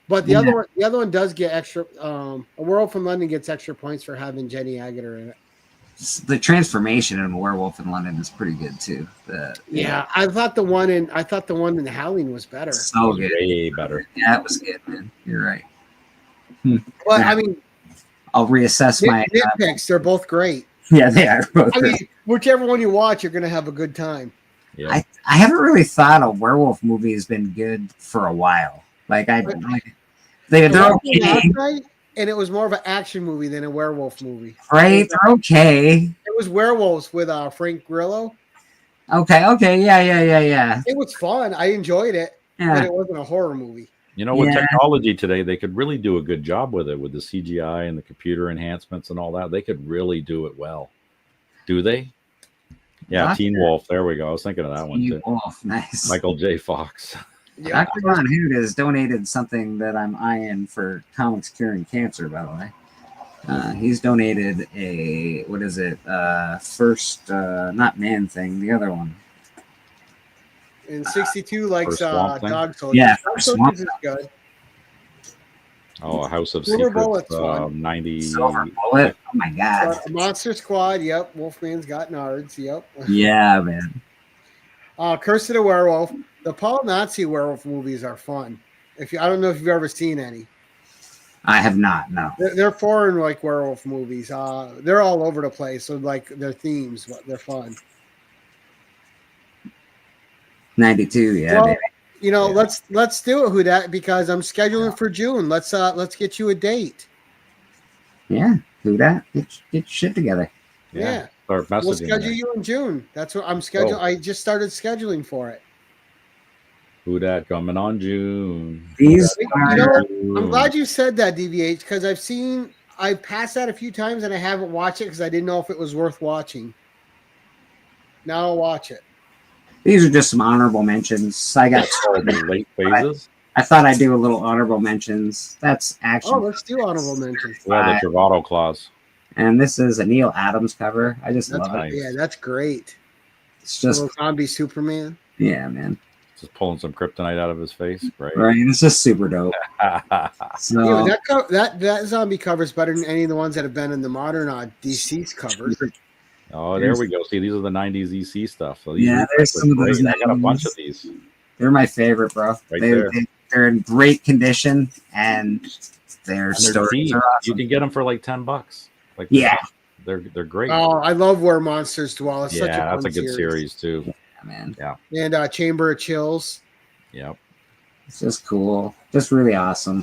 Speaker 1: but the other one does get extra. A World from London gets extra points for having Jenny Agutter in it.
Speaker 3: The transformation in Werewolf in London is pretty good too.
Speaker 1: I thought the one in The Howling was better.
Speaker 3: So good.
Speaker 2: Way better.
Speaker 3: Yeah, it was good, man. You're right.
Speaker 1: But I mean,
Speaker 3: I'll reassess my
Speaker 1: nitpicks. They're both great.
Speaker 3: Yeah, they are both.
Speaker 1: I mean, whichever one you watch, you're gonna have a good time.
Speaker 2: Yeah.
Speaker 3: I haven't really thought a werewolf movie has been good for a while. They're okay,
Speaker 1: Last night, and it was more of an action movie than a werewolf movie.
Speaker 3: right? They're okay.
Speaker 1: It was werewolves with Frank Grillo.
Speaker 3: Okay, yeah.
Speaker 1: It was fun. I enjoyed it, but
Speaker 3: Yeah,
Speaker 1: it wasn't a horror movie.
Speaker 2: With
Speaker 3: Yeah.
Speaker 2: technology today, they could really do a good job with it, with the CGI and the computer enhancements and all that. They could really do it well. Do they? Yeah,
Speaker 3: Not
Speaker 2: Teen
Speaker 3: sure.
Speaker 2: Wolf. There we go. I was thinking of that one too.
Speaker 3: Wolf, nice.
Speaker 2: Michael J. Fox.
Speaker 1: Yeah,
Speaker 3: Dr. Von Hood has donated something that I'm eyeing for Comics Curing Cancer, by the way. He's donated a, what is it? First, not Man Thing, the other one.
Speaker 1: and 62 likes
Speaker 2: Swamp Thing?
Speaker 1: Dog Soldiers.
Speaker 3: Yeah,
Speaker 1: Dog
Speaker 3: Swamp
Speaker 1: Soldiers is good.
Speaker 2: Oh, House of
Speaker 1: Silver
Speaker 2: Secrets.
Speaker 1: Bullet's fun.
Speaker 2: 90.
Speaker 3: Silver Bullet. Oh my God.
Speaker 1: Monster Squad. Yep. Wolfman's got nards. Yep.
Speaker 3: Yeah, man.
Speaker 1: Curse of the Werewolf. The Paul Nazi werewolf movies are fun. I don't know if you've ever seen any.
Speaker 3: I have not, no.
Speaker 1: They're foreign werewolf movies. They're all over the place. So their themes, they're fun.
Speaker 3: 92, yeah.
Speaker 1: Well,
Speaker 3: baby.
Speaker 1: let's do it, Hudat, because I'm scheduling for June. Let's get you a date.
Speaker 3: Yeah, do that. Get your shit together.
Speaker 1: Yeah.
Speaker 2: Start messaging.
Speaker 1: We'll schedule
Speaker 2: there.
Speaker 1: you in June. That's what I'm scheduling.
Speaker 2: Oh.
Speaker 1: I just started scheduling for it.
Speaker 2: Who dat coming on June?
Speaker 3: These
Speaker 1: You
Speaker 3: are,
Speaker 1: know what? I'm glad you said that, DVH, because I passed that a few times and I haven't watched it because I didn't know if it was worth watching. Now I'll watch it.
Speaker 3: these are just some honorable mentions. I got told.
Speaker 2: The late phases.
Speaker 3: I thought I'd do a little honorable mentions. That's action.
Speaker 1: Oh, let's do honorable mentions.
Speaker 2: Yeah, the Travato clause.
Speaker 3: And this is a Neil Adams cover. I just
Speaker 1: That's
Speaker 3: love it.
Speaker 2: nice.
Speaker 1: Yeah, that's great.
Speaker 3: It's just,
Speaker 1: Little zombie Superman.
Speaker 3: yeah, man.
Speaker 2: Just pulling some kryptonite out of his face. Great.
Speaker 3: Right. It's just super dope. So,
Speaker 1: Yeah, that zombie cover is better than any of the ones that have been in the modern DC's covers.
Speaker 2: Oh, there we go. See, these are the 90s EC stuff. So
Speaker 3: Yeah, there's some of those
Speaker 2: I got a bunch
Speaker 3: 90s.
Speaker 2: of these.
Speaker 3: they're my favorite, bro.
Speaker 2: Right there.
Speaker 3: They're in great condition and their
Speaker 2: And they're
Speaker 3: stories
Speaker 2: cheap.
Speaker 3: are
Speaker 2: You
Speaker 3: awesome.
Speaker 2: can get them for like $10. Like,
Speaker 3: Yeah.
Speaker 2: they're great.
Speaker 1: Oh, I love Where Monsters Dwell. It's such a
Speaker 2: Yeah,
Speaker 1: fun
Speaker 2: that's a good series too.
Speaker 3: Yeah, man.
Speaker 1: And Chamber of Chills.
Speaker 2: Yep.
Speaker 3: It's just cool. Just really awesome.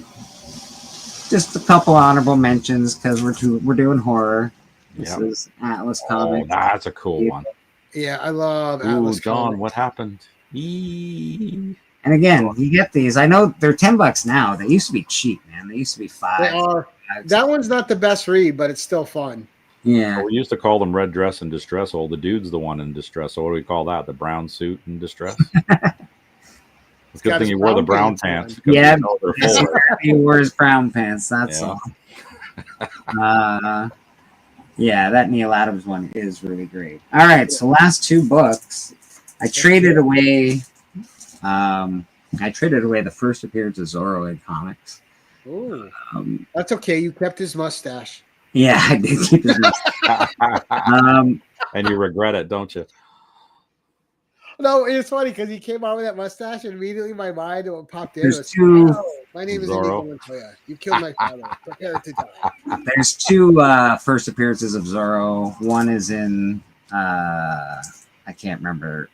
Speaker 3: Just a couple honorable mentions because we're doing horror. This
Speaker 2: Yep.
Speaker 3: is Atlas
Speaker 2: Oh,
Speaker 3: Comics.
Speaker 2: that's a cool one.
Speaker 1: Yeah, I love
Speaker 2: Ooh,
Speaker 1: Atlas
Speaker 2: John,
Speaker 1: Comics.
Speaker 2: what happened? Eee.
Speaker 3: And again, you get these. I know they're $10 now. They used to be cheap, man. They used to be
Speaker 1: They
Speaker 3: $5.
Speaker 1: are. That one's not the best read, but it's still fun.
Speaker 3: Yeah.
Speaker 2: We used to call them red dress in distress. Oh, the dude's the one in distress. So what do we call that? The brown suit in distress? It's a good
Speaker 1: got
Speaker 2: thing
Speaker 1: his
Speaker 2: he wore the
Speaker 1: brown
Speaker 2: brown
Speaker 1: pants
Speaker 2: pants. 'Cause
Speaker 3: Yeah.
Speaker 2: we know they're full.
Speaker 3: He wears brown pants. That's
Speaker 2: Yeah.
Speaker 3: all. Yeah, that Neil Adams one is really great. All right, so last two books, I traded away. I traded away the first appearance of Zorro in comics.
Speaker 1: Ooh,
Speaker 3: Um,
Speaker 1: that's okay. You kept his mustache.
Speaker 3: yeah, I did keep his mustache.
Speaker 2: And you regret it, don't you?
Speaker 1: No, it's funny because he came out with that mustache, and immediately my mind popped in.
Speaker 3: There's
Speaker 1: Was,
Speaker 3: two-
Speaker 1: "Oh, my name is
Speaker 2: Zorro.
Speaker 1: Inigo Montoya. You killed my father. Prepare to die."
Speaker 3: There's two first appearances of Zorro. One is in I can't remember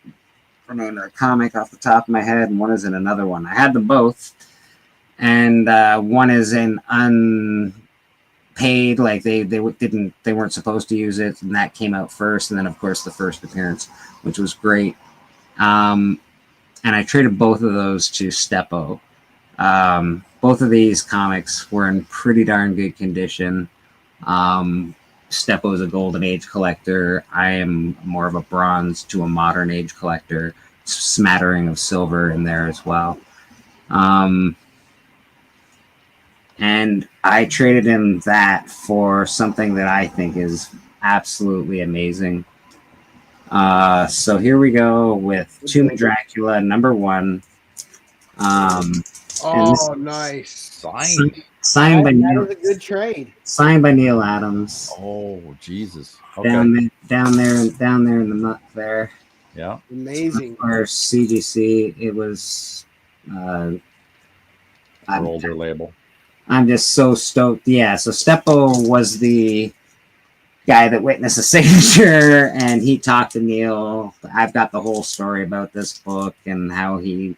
Speaker 3: a comic off the top of my head, and one is in another one. I had them both, and one is in unpaid, like they weren't supposed to use it, and that came out first, and then of course the first appearance, which was great. And I traded both of those to Steppo. Both of these comics were in pretty darn good condition. Steppo is a golden age collector. I am more of a bronze to a modern age collector, smattering of silver in there as well. And I traded him that for something that I think is absolutely amazing. So here we go with Tomb of Dracula #1.
Speaker 1: Oh, nice.
Speaker 3: Signed by
Speaker 1: That
Speaker 3: Neil.
Speaker 1: was a good trade.
Speaker 3: Signed by Neil Adams.
Speaker 2: Oh, Jesus. Okay.
Speaker 3: Down there in the muck there.
Speaker 2: Yeah.
Speaker 1: Amazing.
Speaker 3: Or CGC. It was.
Speaker 2: Our older label.
Speaker 3: I'm just so stoked. Yeah. So Steppo was the guy that witnessed the signature, and he talked to Neil. I've got the whole story about this book and how he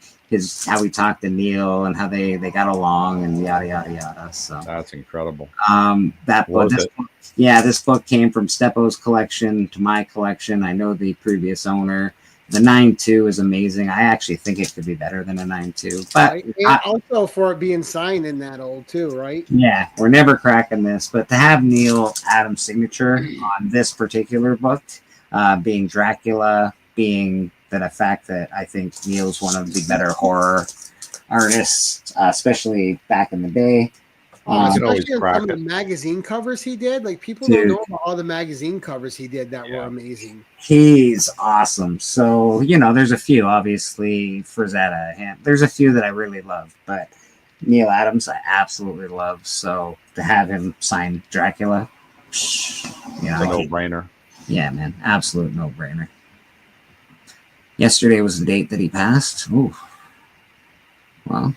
Speaker 3: talked to Neil and how they got along and yada yada yada. So
Speaker 2: That's incredible.
Speaker 3: This book came from Steppo's collection to my collection. I know the previous owner. The 9.2 is amazing. I actually think it could be better than a 9.2, but
Speaker 1: and also for it being signed in that old too, right?
Speaker 3: Yeah, we're never cracking this. But to have Neil Adams' signature on this particular book, being Dracula, being the fact that I think Neil's one of the better horror artists, especially back in the day.
Speaker 1: Especially on some of the magazine covers he did. Like, people don't know about all the magazine covers he did that were amazing.
Speaker 3: He's awesome. So, there's a few, obviously, Frazetta. There's a few that I really love, but Neil Adams I absolutely love. So to have him sign Dracula,
Speaker 2: it's a no-brainer.
Speaker 3: Yeah, man. Absolute no-brainer. Yesterday was the date that he passed. Ooh. Well.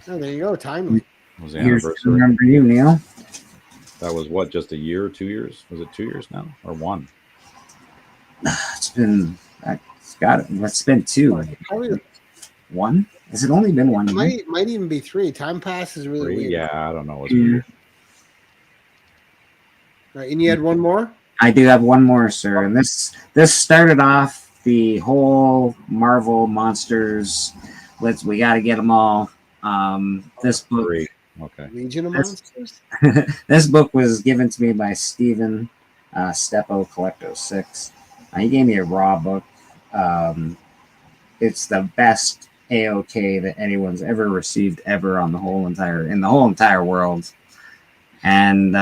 Speaker 1: Oh, there you go. Timely.
Speaker 2: Was the anniversary.
Speaker 3: Remember you, Neil?
Speaker 2: That was what, just a year or 2 years? Was it 2 years now or one?
Speaker 3: It's been 2. One? Has it only been 1 year?
Speaker 1: Might even be 3. Time passes really weird.
Speaker 2: Yeah, I don't know. It's weird.
Speaker 1: Right, and you had one more?
Speaker 3: I do have one more, sir. And this started off the whole Marvel monsters. We got to get them all. This book.
Speaker 2: Great. Okay.
Speaker 1: Legion of Monsters?
Speaker 3: This book was given to me by Steven Steppo Collecto 6. He gave me a raw book. It's the best AOK that anyone's ever received ever in the whole entire world. And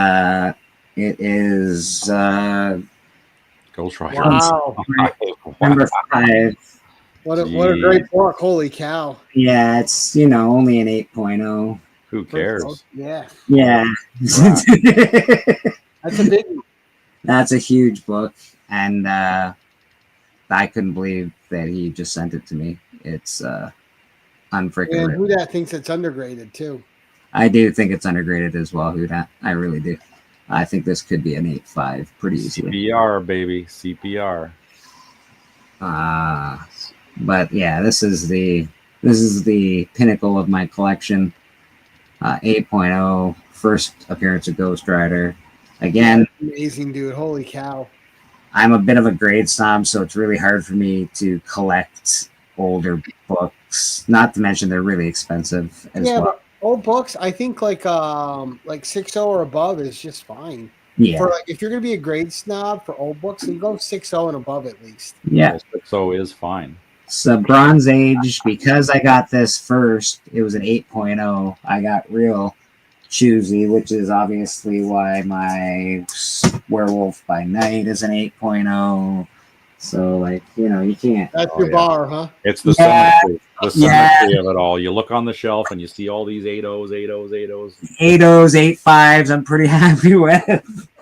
Speaker 3: it is
Speaker 2: Ghost Rider.
Speaker 1: Wow.
Speaker 3: number 5.
Speaker 1: What a great book. Holy cow.
Speaker 3: Yeah, it's only an 8.0.
Speaker 2: Who cares?
Speaker 1: Yeah.
Speaker 3: Yeah.
Speaker 1: That's a big one.
Speaker 3: That's a huge book. And I couldn't believe that he just sent it to me. It's unfreaking.
Speaker 1: And who that thinks it's undergraded too.
Speaker 3: I do think it's undergraded as well, who that. I really do. I think this could be an 8.5 pretty easily.
Speaker 2: CPR, baby. CPR.
Speaker 3: But yeah, this is the pinnacle of my collection. 8.0, first appearance of Ghost Rider. Again,
Speaker 1: amazing, dude. Holy cow.
Speaker 3: I'm a bit of a grade snob, so it's really hard for me to collect older books. Not to mention they're really expensive as
Speaker 1: Yeah,
Speaker 3: well.
Speaker 1: but old books, I think like 6.0 or above is just fine.
Speaker 3: Yeah,
Speaker 1: For like if you're gonna be a grade snob for old books, then go 6.0 and above at least.
Speaker 3: yeah.
Speaker 2: Well, 6.0 is fine.
Speaker 3: So Bronze Age, because I got this first, it was an 8.0. I got real choosy, which is obviously why my Werewolf by Night is an 8.0. So, like, you can't.
Speaker 1: That's
Speaker 2: Oh,
Speaker 1: your
Speaker 2: yeah.
Speaker 1: bar, huh?
Speaker 2: It's the
Speaker 3: Yeah.
Speaker 2: symmetry. The symmetry of it all. You look on the shelf and you see all these 8.0s, 8.0s, 8.0s.
Speaker 3: 8.0s, 8.5s, I'm pretty happy with.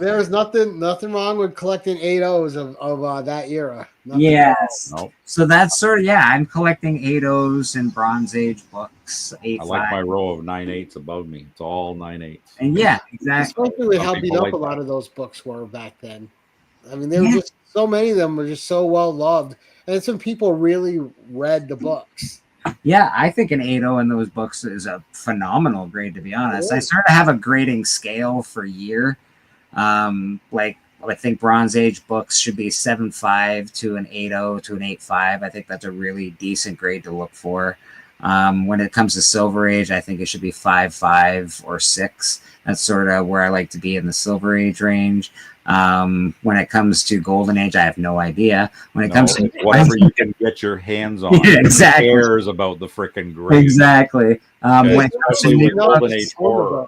Speaker 1: There's nothing wrong with collecting 8.0s of that era. Nothing
Speaker 3: Yes.
Speaker 2: No,
Speaker 3: So that's sort of, I'm collecting 8.0s and Bronze Age books,
Speaker 2: I like
Speaker 3: 8.5.
Speaker 2: my row of 9.8s above me. It's all 9.8s.
Speaker 3: And yeah, exactly.
Speaker 1: Especially with
Speaker 2: Some
Speaker 1: how
Speaker 2: people
Speaker 1: beat up
Speaker 2: like
Speaker 1: a lot
Speaker 2: that.
Speaker 1: of those books were back then. I mean, they were
Speaker 3: Yeah.
Speaker 1: just so many of them were just so well loved, and some people really read the books.
Speaker 3: Yeah, I think an 8.0 in those books is a phenomenal grade, to be honest. I
Speaker 1: Yeah.
Speaker 3: sort of have a grading scale for year. Like, I think Bronze Age books should be 7.5 to an 8.0 to an 8.5. I think that's a really decent grade to look for. When it comes to Silver Age, I think it should be 5.5 or 6. That's sort of where I like to be in the Silver Age range. When it comes to Golden Age, I have no idea. When it comes to
Speaker 2: whatever you can get your hands on.
Speaker 3: Yeah, exactly.
Speaker 2: Who cares about the freaking grade?
Speaker 3: Exactly.
Speaker 2: Okay,
Speaker 3: When it comes to
Speaker 2: especially
Speaker 3: new
Speaker 2: with Golden
Speaker 3: books,
Speaker 2: Age horror.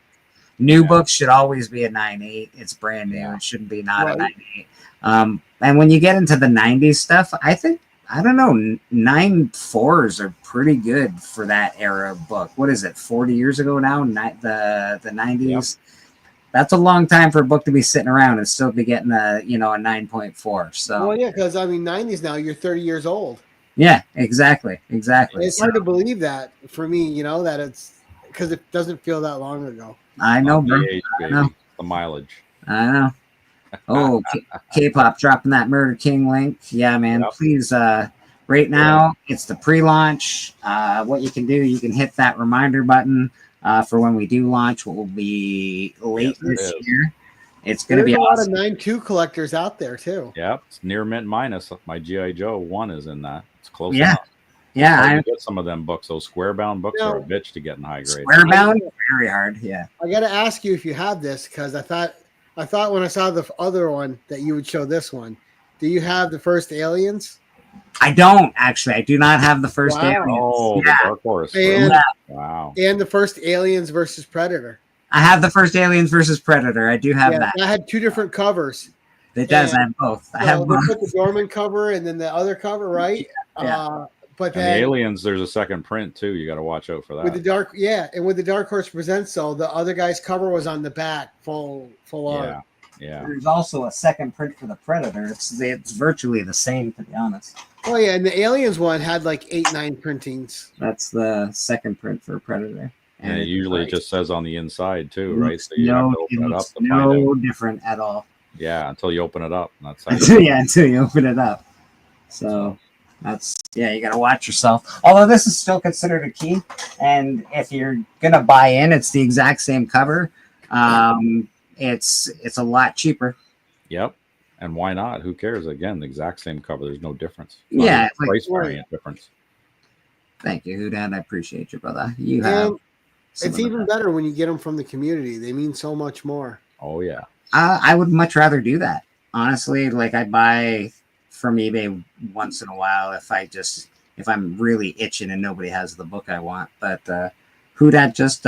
Speaker 3: new
Speaker 2: Yeah.
Speaker 3: books should always be a 9.8. It's brand new.
Speaker 2: Yeah.
Speaker 3: It shouldn't be not a
Speaker 1: Right.
Speaker 3: 9.8. And when you get into the 90s stuff, I don't know, 9.4s are pretty good for that era of book. What is it, 40 years ago now? The 90s. That's a long time for a book to be sitting around and still be getting a 9.4. So
Speaker 1: Well, yeah, because I mean, 90s now, you're 30 years old.
Speaker 3: yeah, exactly.
Speaker 1: And it's hard to believe that for me, that it's because it doesn't feel that long ago.
Speaker 3: I know,
Speaker 2: Not
Speaker 3: bro.
Speaker 2: the age, baby.
Speaker 3: know.
Speaker 2: The mileage.
Speaker 3: I know. Oh, K-pop dropping that Murder King link. Yeah, man.
Speaker 2: Yep.
Speaker 3: Please. Right now, it's the pre-launch. What you can do, you can hit that reminder button for when we do launch, what will be late
Speaker 2: Yes, it
Speaker 3: this
Speaker 2: is.
Speaker 3: year. It's going to
Speaker 1: There's
Speaker 3: be
Speaker 1: a lot
Speaker 3: awesome.
Speaker 1: of 9.2 collectors out there too.
Speaker 2: Yep, it's near mint minus. My G.I. Joe 1 is in that. It's close
Speaker 3: Yeah.
Speaker 2: enough.
Speaker 3: Yeah,
Speaker 2: Hard
Speaker 3: I'm
Speaker 2: to get some of them books. Those square bound books are a bitch to get in high grade.
Speaker 3: square bound. Very hard. Yeah.
Speaker 1: I got to ask you if you have this because I thought when I saw the other one that you would show this one. Do you have the first Aliens?
Speaker 3: I don't actually. I do not have the first
Speaker 1: Wow.
Speaker 3: Aliens.
Speaker 2: Oh,
Speaker 3: Yeah.
Speaker 2: the Dark Horse.
Speaker 1: And,
Speaker 2: Wow.
Speaker 1: and the first Aliens versus Predator.
Speaker 3: I have the first Aliens versus Predator. I do have that.
Speaker 1: That had two different covers.
Speaker 3: It does.
Speaker 1: And
Speaker 3: I have both. I
Speaker 1: So
Speaker 3: have
Speaker 1: they
Speaker 3: both.
Speaker 1: put the Dorman cover and then the other cover, right?
Speaker 3: Yeah.
Speaker 1: But
Speaker 2: And the
Speaker 1: then
Speaker 2: Aliens, there's a second print too. You got to watch out for that.
Speaker 1: with the Dark Horse Presents, though, the other guy's cover was on the back, full on.
Speaker 2: Yeah.
Speaker 3: There's also a second print for the Predator. It's virtually the same, to be honest.
Speaker 1: Oh yeah, and the Aliens one had like 8-9 printings.
Speaker 3: That's the second print for Predator.
Speaker 2: And it usually
Speaker 3: right.
Speaker 2: just says on the inside too,
Speaker 3: It
Speaker 2: right?
Speaker 3: looks
Speaker 2: So you have to open it up to find out.
Speaker 3: no different at all.
Speaker 2: Yeah, until you open it up. That's how
Speaker 3: Until you open it up. So that's you gotta watch yourself. Although this is still considered a key, and if you're gonna buy in, it's the exact same cover. It's a lot cheaper.
Speaker 2: Yep. And why not? Who cares? Again, the exact same cover. There's no difference.
Speaker 3: Yeah,
Speaker 2: Not a price variant difference.
Speaker 3: Thank you, Houdan. I appreciate you, brother. You have.
Speaker 1: And it's even better when you get them from the community. They mean so much more.
Speaker 2: Oh yeah.
Speaker 3: I would much rather do that. Honestly, like I buy from eBay once in a while if I'm really itching and nobody has the book I want. But Houdan just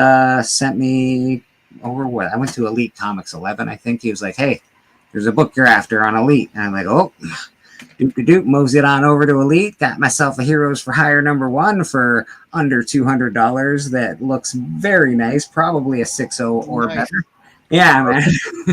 Speaker 3: sent me over what I went to Elite Comics 11. I think he was like, "Hey, there's a book you're after on Elite," and I'm like, "Oh." Doop moseyed on over to Elite, got myself a Heroes for Hire #1 for under $200. That looks very nice, probably a 6.0 or better. Yeah, man.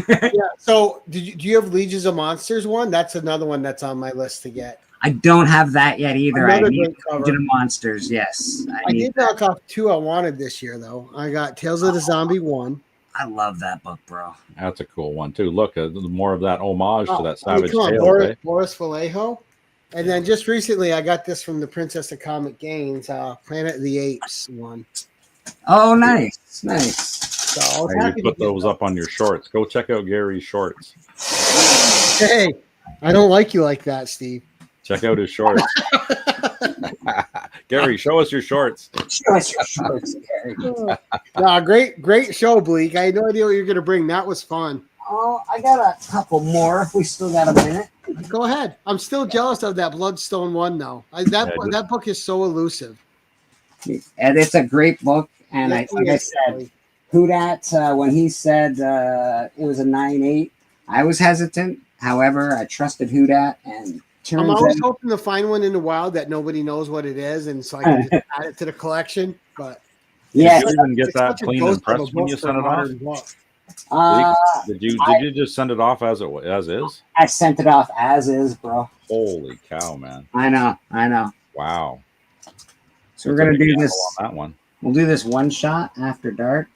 Speaker 1: Yeah. So, do you have Legions of Monsters one? That's another one that's on my list to get.
Speaker 3: I don't have that yet either.
Speaker 1: Another
Speaker 3: I need
Speaker 1: great cover.
Speaker 3: Legion of Monsters. Yes,
Speaker 1: I did knock off two I wanted this year though. I got Tales of the Zombie 1.
Speaker 3: I love that book, bro.
Speaker 2: That's a cool one too. Look, more of that homage to that
Speaker 1: I mean,
Speaker 2: Savage
Speaker 1: come on,
Speaker 2: Tales.
Speaker 1: Boris Vallejo. And then just recently, I got this from the Princess of Comic Games, Planet of the Apes one.
Speaker 3: Oh, nice.
Speaker 1: So I was
Speaker 2: Hey,
Speaker 1: happy
Speaker 2: you
Speaker 1: to
Speaker 2: put
Speaker 1: get
Speaker 2: those up on your shorts. Go check out Gary's shorts.
Speaker 1: Hey, I don't like you like that, Steve.
Speaker 2: Check out his shorts. Gary, show us your shorts.
Speaker 3: Show us your shorts, Gary.
Speaker 1: Nah, great show, Bleak. I had no idea what you were going to bring. That was fun.
Speaker 3: Oh, I got a couple more if we still got a minute.
Speaker 1: Go ahead. I'm still jealous of that Bloodstone one, though. That book is so elusive.
Speaker 3: And it's a great book. And
Speaker 1: Yeah,
Speaker 3: like I said, Hudat, when he said it was a 9.8, I was hesitant. However, I trusted Hudat, and
Speaker 1: I'm always hoping to find one in the wild that nobody knows what it is, and so I can just add it to the collection. But
Speaker 3: yeah,
Speaker 2: did you even get that clean and pressed when you sent it off? Did you just send it off as is?
Speaker 3: I sent it off as is, bro.
Speaker 2: Holy cow, man!
Speaker 3: I know.
Speaker 2: Wow.
Speaker 3: So we're gonna do this
Speaker 2: on that one.
Speaker 3: We'll do this one shot after dark,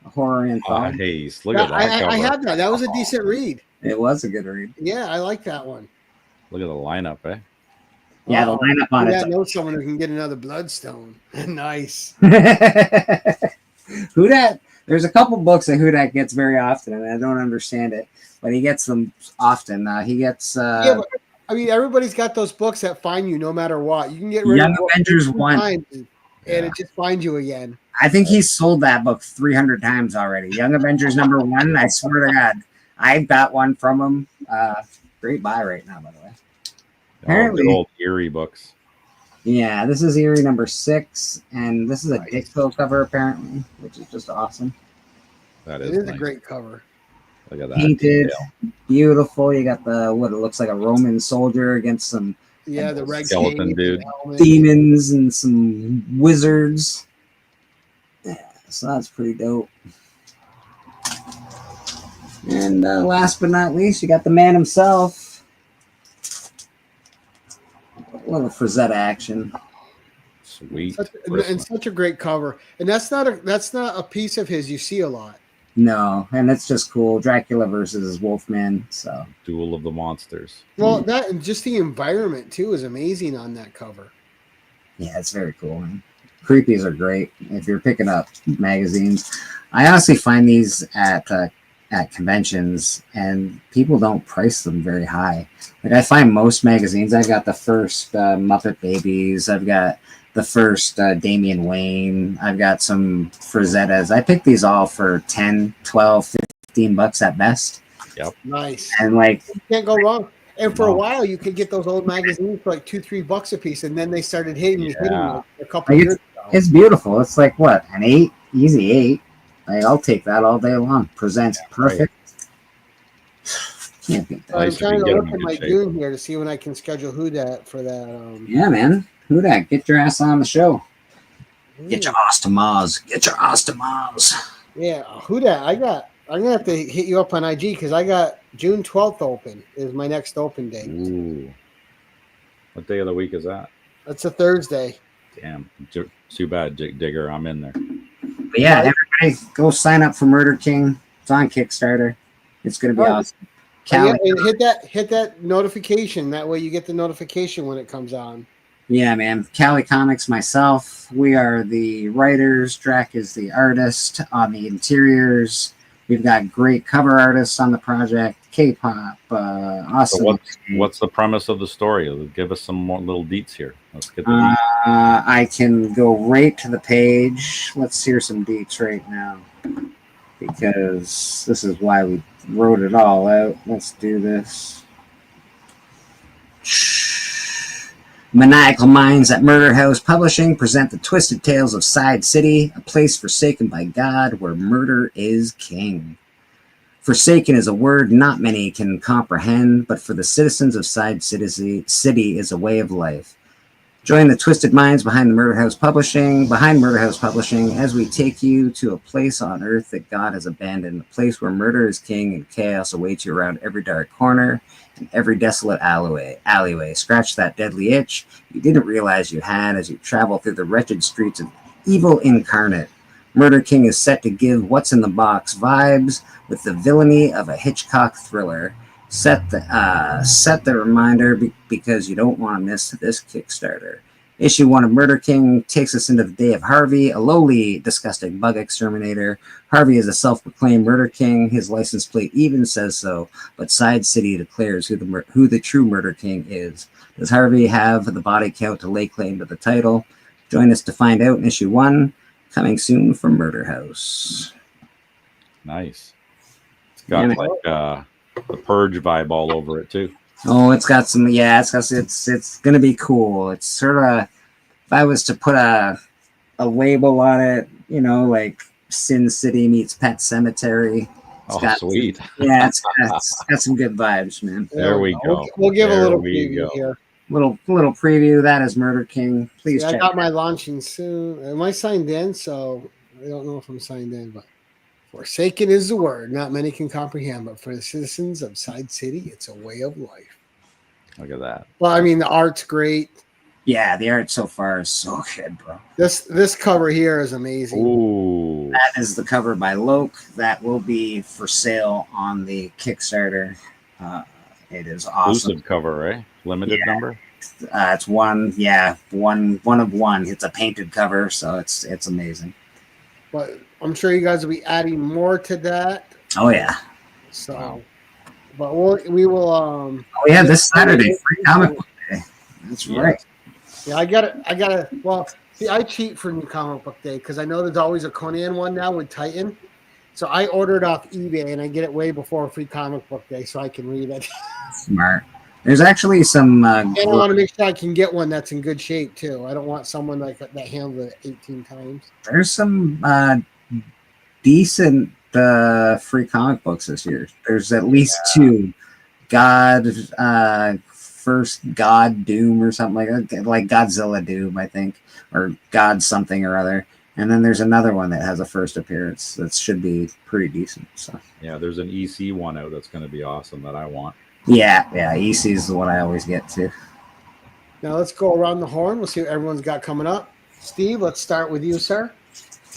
Speaker 3: a horror anthology.
Speaker 2: Hey, look at that.
Speaker 1: I had that. That was a decent read.
Speaker 3: It was a good read.
Speaker 1: Yeah, I like that one.
Speaker 2: Look at the lineup, eh?
Speaker 3: Yeah, the lineup on it.
Speaker 1: I know someone who can get another Bloodstone. Nice.
Speaker 3: Hudat, there's a couple books that Hudat gets very often, and I don't understand it, but he gets them often. He gets.
Speaker 1: Yeah, but, I mean, everybody's got those books that find you no matter what. You can get rid
Speaker 3: Young
Speaker 1: of
Speaker 3: Avengers 1.
Speaker 1: And it just finds you again.
Speaker 3: I think he's sold that book 300 times already. Young Avengers #1. I swear to God, I got one from him. Great buy right now, by the way. Apparently,
Speaker 2: old Eerie books.
Speaker 3: Yeah, this is Eerie #6, and this is a Ditko cover apparently, which is just awesome.
Speaker 1: It is nice. A great cover.
Speaker 2: Look at that.
Speaker 3: Painted, beautiful. You got what it looks like a Roman soldier against some
Speaker 1: the red
Speaker 2: skeleton dude,
Speaker 3: demons and some wizards. Yeah, so that's pretty dope. And last but not least, you got the man himself. A little Frazetta action.
Speaker 2: Sweet.
Speaker 1: Such a great cover. And that's not a piece of his you see a lot.
Speaker 3: No, and it's just cool. Dracula versus Wolfman. So
Speaker 2: Duel of the Monsters.
Speaker 1: Well, that and just the environment too is amazing on that cover.
Speaker 3: Yeah, it's very cool, man. Creepies are great if you're picking up magazines. I honestly find these at conventions, and people don't price them very high. Like I find most magazines, I've got the first Muppet Babies, I've got the first Damian Wayne, I've got some Frazettas. I pick these all for 10, 12, 15 bucks at best.
Speaker 2: Yep.
Speaker 1: Nice.
Speaker 3: And like
Speaker 1: you can't go wrong. And for a while, you could get those old magazines for like $2-3 a piece, and then they started hitting like a couple years ago.
Speaker 3: It's beautiful. It's like what, an 8, easy 8. Like, I'll take that all day long. Presents perfect.
Speaker 1: Can't beat that. I'm trying to look at my June here to see when I can schedule Hudat for that.
Speaker 3: Yeah, man. Hudat, get your ass on the show. Get your ass to Mars. Get your ass to Mars.
Speaker 1: Yeah, Hudat, I'm gonna have to hit you up on IG because I got June 12th open is my next open day.
Speaker 2: Ooh. What day of the week is that?
Speaker 1: That's a Thursday.
Speaker 2: Damn. Too bad, Digger. I'm in there.
Speaker 3: But yeah, everybody go sign up for Murder King. It's on Kickstarter. It's going to be awesome.
Speaker 1: Yeah, and hit that notification. That way you get the notification when it comes on.
Speaker 3: Yeah, man. Cali Comics, myself. We are the writers. Drac is the artist on the interiors. We've got great cover artists on the project. K-pop. Awesome.
Speaker 2: So what's the premise of the story? Give us some more little deets here. Let's get the
Speaker 3: deets. I can go right to the page. Let's hear some deets right now, because this is why we wrote it all out. Let's do this. Maniacal minds at Murder House Publishing present the twisted tales of Side City, a place forsaken by God where murder is king. Forsaken is a word not many can comprehend, but for the citizens of Side City is a way of life. Join the twisted minds behind Murder House Publishing, as we take you to a place on earth that God has abandoned, a place where murder is king and chaos awaits you around every dark corner and every desolate alleyway. Scratch that deadly itch you didn't realize you had as you travel through the wretched streets of evil incarnate. Murder King is set to give What's in the Box vibes with the villainy of a Hitchcock thriller. Set the reminder because you don't want to miss this Kickstarter. Issue 1 of Murder King takes us into the day of Harvey, a lowly, disgusting bug exterminator. Harvey is a self-proclaimed murder king. His license plate even says so, but Side City declares who the true murder king is. Does Harvey have the body count to lay claim to the title? Join us to find out in Issue 1, coming soon from Murder House.
Speaker 2: Nice. It's got the Purge vibe all over it too.
Speaker 3: Oh, it's got some. Yeah, it's gonna be cool. It's sort of, if I was to put a label on it, like Sin City meets Pet Cemetery.
Speaker 2: Sweet.
Speaker 3: Yeah, it's got some good vibes, man.
Speaker 2: There we go.
Speaker 1: We'll give a little preview here.
Speaker 3: Little preview. That is Murder King. Please check.
Speaker 1: I got my launching soon. Am I signed in? So I don't know if I'm signed in, but forsaken is the word not many can comprehend, but for the citizens of Side City, it's a way of life.
Speaker 2: Look at that.
Speaker 1: Well, I mean, the art's great.
Speaker 3: Yeah, the art so far is so good, bro.
Speaker 1: This cover here is amazing.
Speaker 2: Ooh.
Speaker 3: That is the cover by Loke. That will be for sale on the Kickstarter. It is awesome.
Speaker 2: Exclusive cover, eh? Limited number?
Speaker 3: It's one of one. It's a painted cover, so it's amazing.
Speaker 1: But I'm sure you guys will be adding more to that.
Speaker 3: Oh yeah.
Speaker 1: So,
Speaker 2: wow.
Speaker 1: But we will.
Speaker 3: We have this Saturday free comic book day. That's right.
Speaker 1: Yeah, I gotta. Well, see, I cheat for New Comic Book Day because I know there's always a Conan one now with Titan. So I ordered off eBay and I get it way before Free Comic Book Day so I can read it.
Speaker 3: Smart. There's actually some.
Speaker 1: And I want to make sure I can get one that's in good shape too. I don't want someone like that handled it 18 times.
Speaker 3: There's some decent free comic books this year. There's at least two. First God Doom or something like Godzilla Doom, I think, or God something or other. And then there's another one that has a first appearance that should be pretty decent. So
Speaker 2: yeah, there's an EC one out that's going to be awesome that I want.
Speaker 3: Yeah, EC is the one I always get to.
Speaker 1: Now let's go around the horn. We'll see what everyone's got coming up. Steve, let's start with you, sir.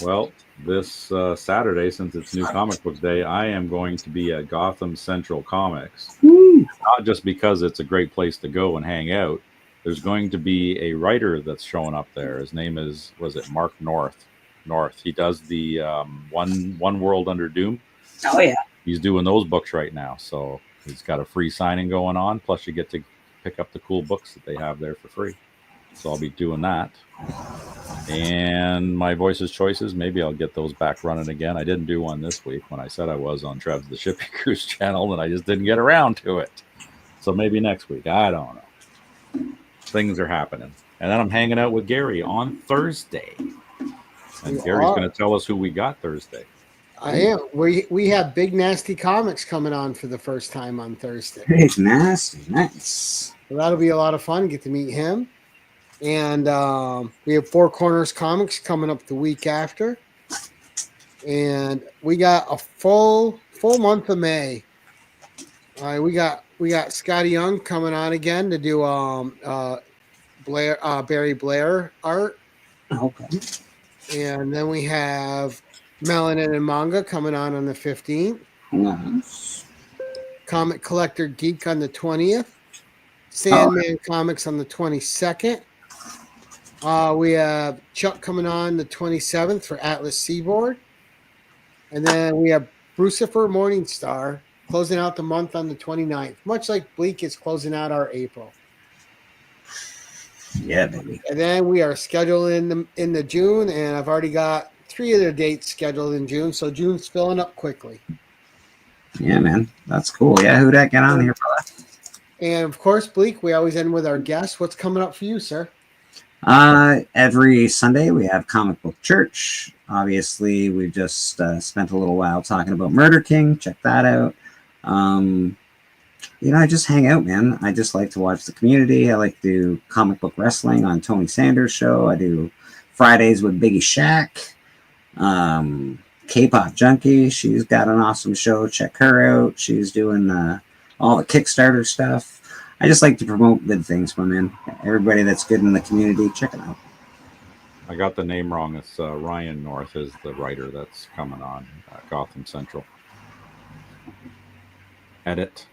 Speaker 2: Well, this Saturday, since it's New Comic Book Day, I am going to be at Gotham Central Comics.
Speaker 3: Woo!
Speaker 2: Not just because it's a great place to go and hang out. There's going to be a writer that's showing up there. His name is, Mark North? He does the One World Under Doom.
Speaker 3: Oh, yeah.
Speaker 2: He's doing those books right now. So he's got a free signing going on. Plus, you get to pick up the cool books that they have there for free. So I'll be doing that. And my Voices Choices, maybe I'll get those back running again. I didn't do one this week when I said I was on Trev's The Shipping Cruise channel, and I just didn't get around to it. So maybe next week. I don't know. Things are happening. And then I'm hanging out with Gary on Thursday. And Gary's going to tell us who we got Thursday.
Speaker 1: I am. We have Big Nasty Comics coming on for the first time on Thursday.
Speaker 3: Big Nasty, nice.
Speaker 1: So that'll be a lot of fun. Get to meet him. And we have Four Corners Comics coming up the week after. And we got a full month of May. All right, we got Scotty Young coming on again to do Barry Blair art.
Speaker 3: Okay.
Speaker 1: And then we have Melanin and Manga coming on the 15th.
Speaker 3: Nice.
Speaker 1: Comic Collector Geek on the 20th. Sandman Comics on the 22nd. We have Chuck coming on the 27th for Atlas Seaboard. And then we have Brucifer Morningstar closing out the month on the 29th, much like Bleak is closing out our April.
Speaker 3: Yeah, baby.
Speaker 1: And then we are scheduled in the June, and I've already got 3 of their dates scheduled in June, so June's filling up quickly.
Speaker 3: Yeah, man. That's cool. Yeah, who'd that get on here, brother?
Speaker 1: And, of course, Bleak, we always end with our guests. What's coming up for you, sir?
Speaker 3: Every Sunday we have Comic Book Church. Obviously, we've just spent a little while talking about Murder King. Check that out. I just hang out, man. I just like to watch the community. I like to do comic book wrestling on Tony Sanders' show. I do Fridays with Biggie Shack. K-Pop Junkie, she's got an awesome show. Check her out. She's doing all the Kickstarter stuff. I just like to promote good things, my man. Everybody that's good in the community, check it out.
Speaker 2: I got the name wrong. It's Ryan North is the writer that's coming on Gotham Central. Edit.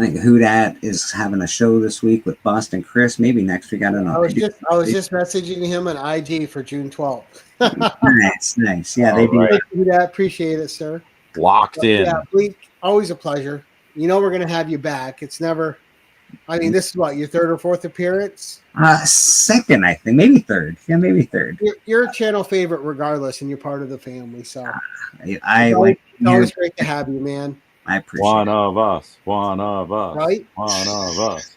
Speaker 3: I think Houdat is having a show this week with Boston Chris. Maybe next week. I don't know.
Speaker 1: I was just messaging him on IG for June 12th.
Speaker 3: Nice. Yeah, they
Speaker 2: All
Speaker 3: do.
Speaker 2: right.
Speaker 1: Thank you for that. Appreciate it, sir.
Speaker 2: Locked in.
Speaker 1: Yeah, Bleak, always a pleasure. You know we're going to have you back. It's never. I mean, this is what, your third or fourth appearance?
Speaker 3: Second, I think. Maybe third. Yeah, maybe third.
Speaker 1: You're a channel favorite regardless, and you're part of the family. So
Speaker 3: It's
Speaker 1: always great to have you, man.
Speaker 3: I appreciate
Speaker 2: One
Speaker 3: it.
Speaker 2: of us. One of us.
Speaker 1: Right?
Speaker 2: One of us.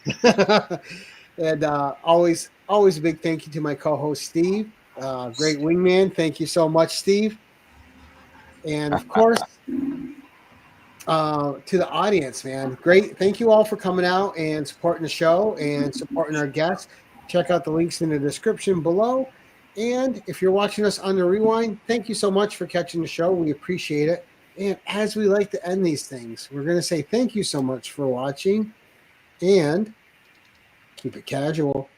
Speaker 1: And always a big thank you to my co-host, Steve. Great wingman. Thank you so much, Steve. And, of course, to the audience, man. Great. Thank you all for coming out and supporting the show and supporting our guests. Check out the links in the description below. And if you're watching us on the rewind, thank you so much for catching the show. We appreciate it. And as we like to end these things, we're going to say thank you so much for watching and keep it casual.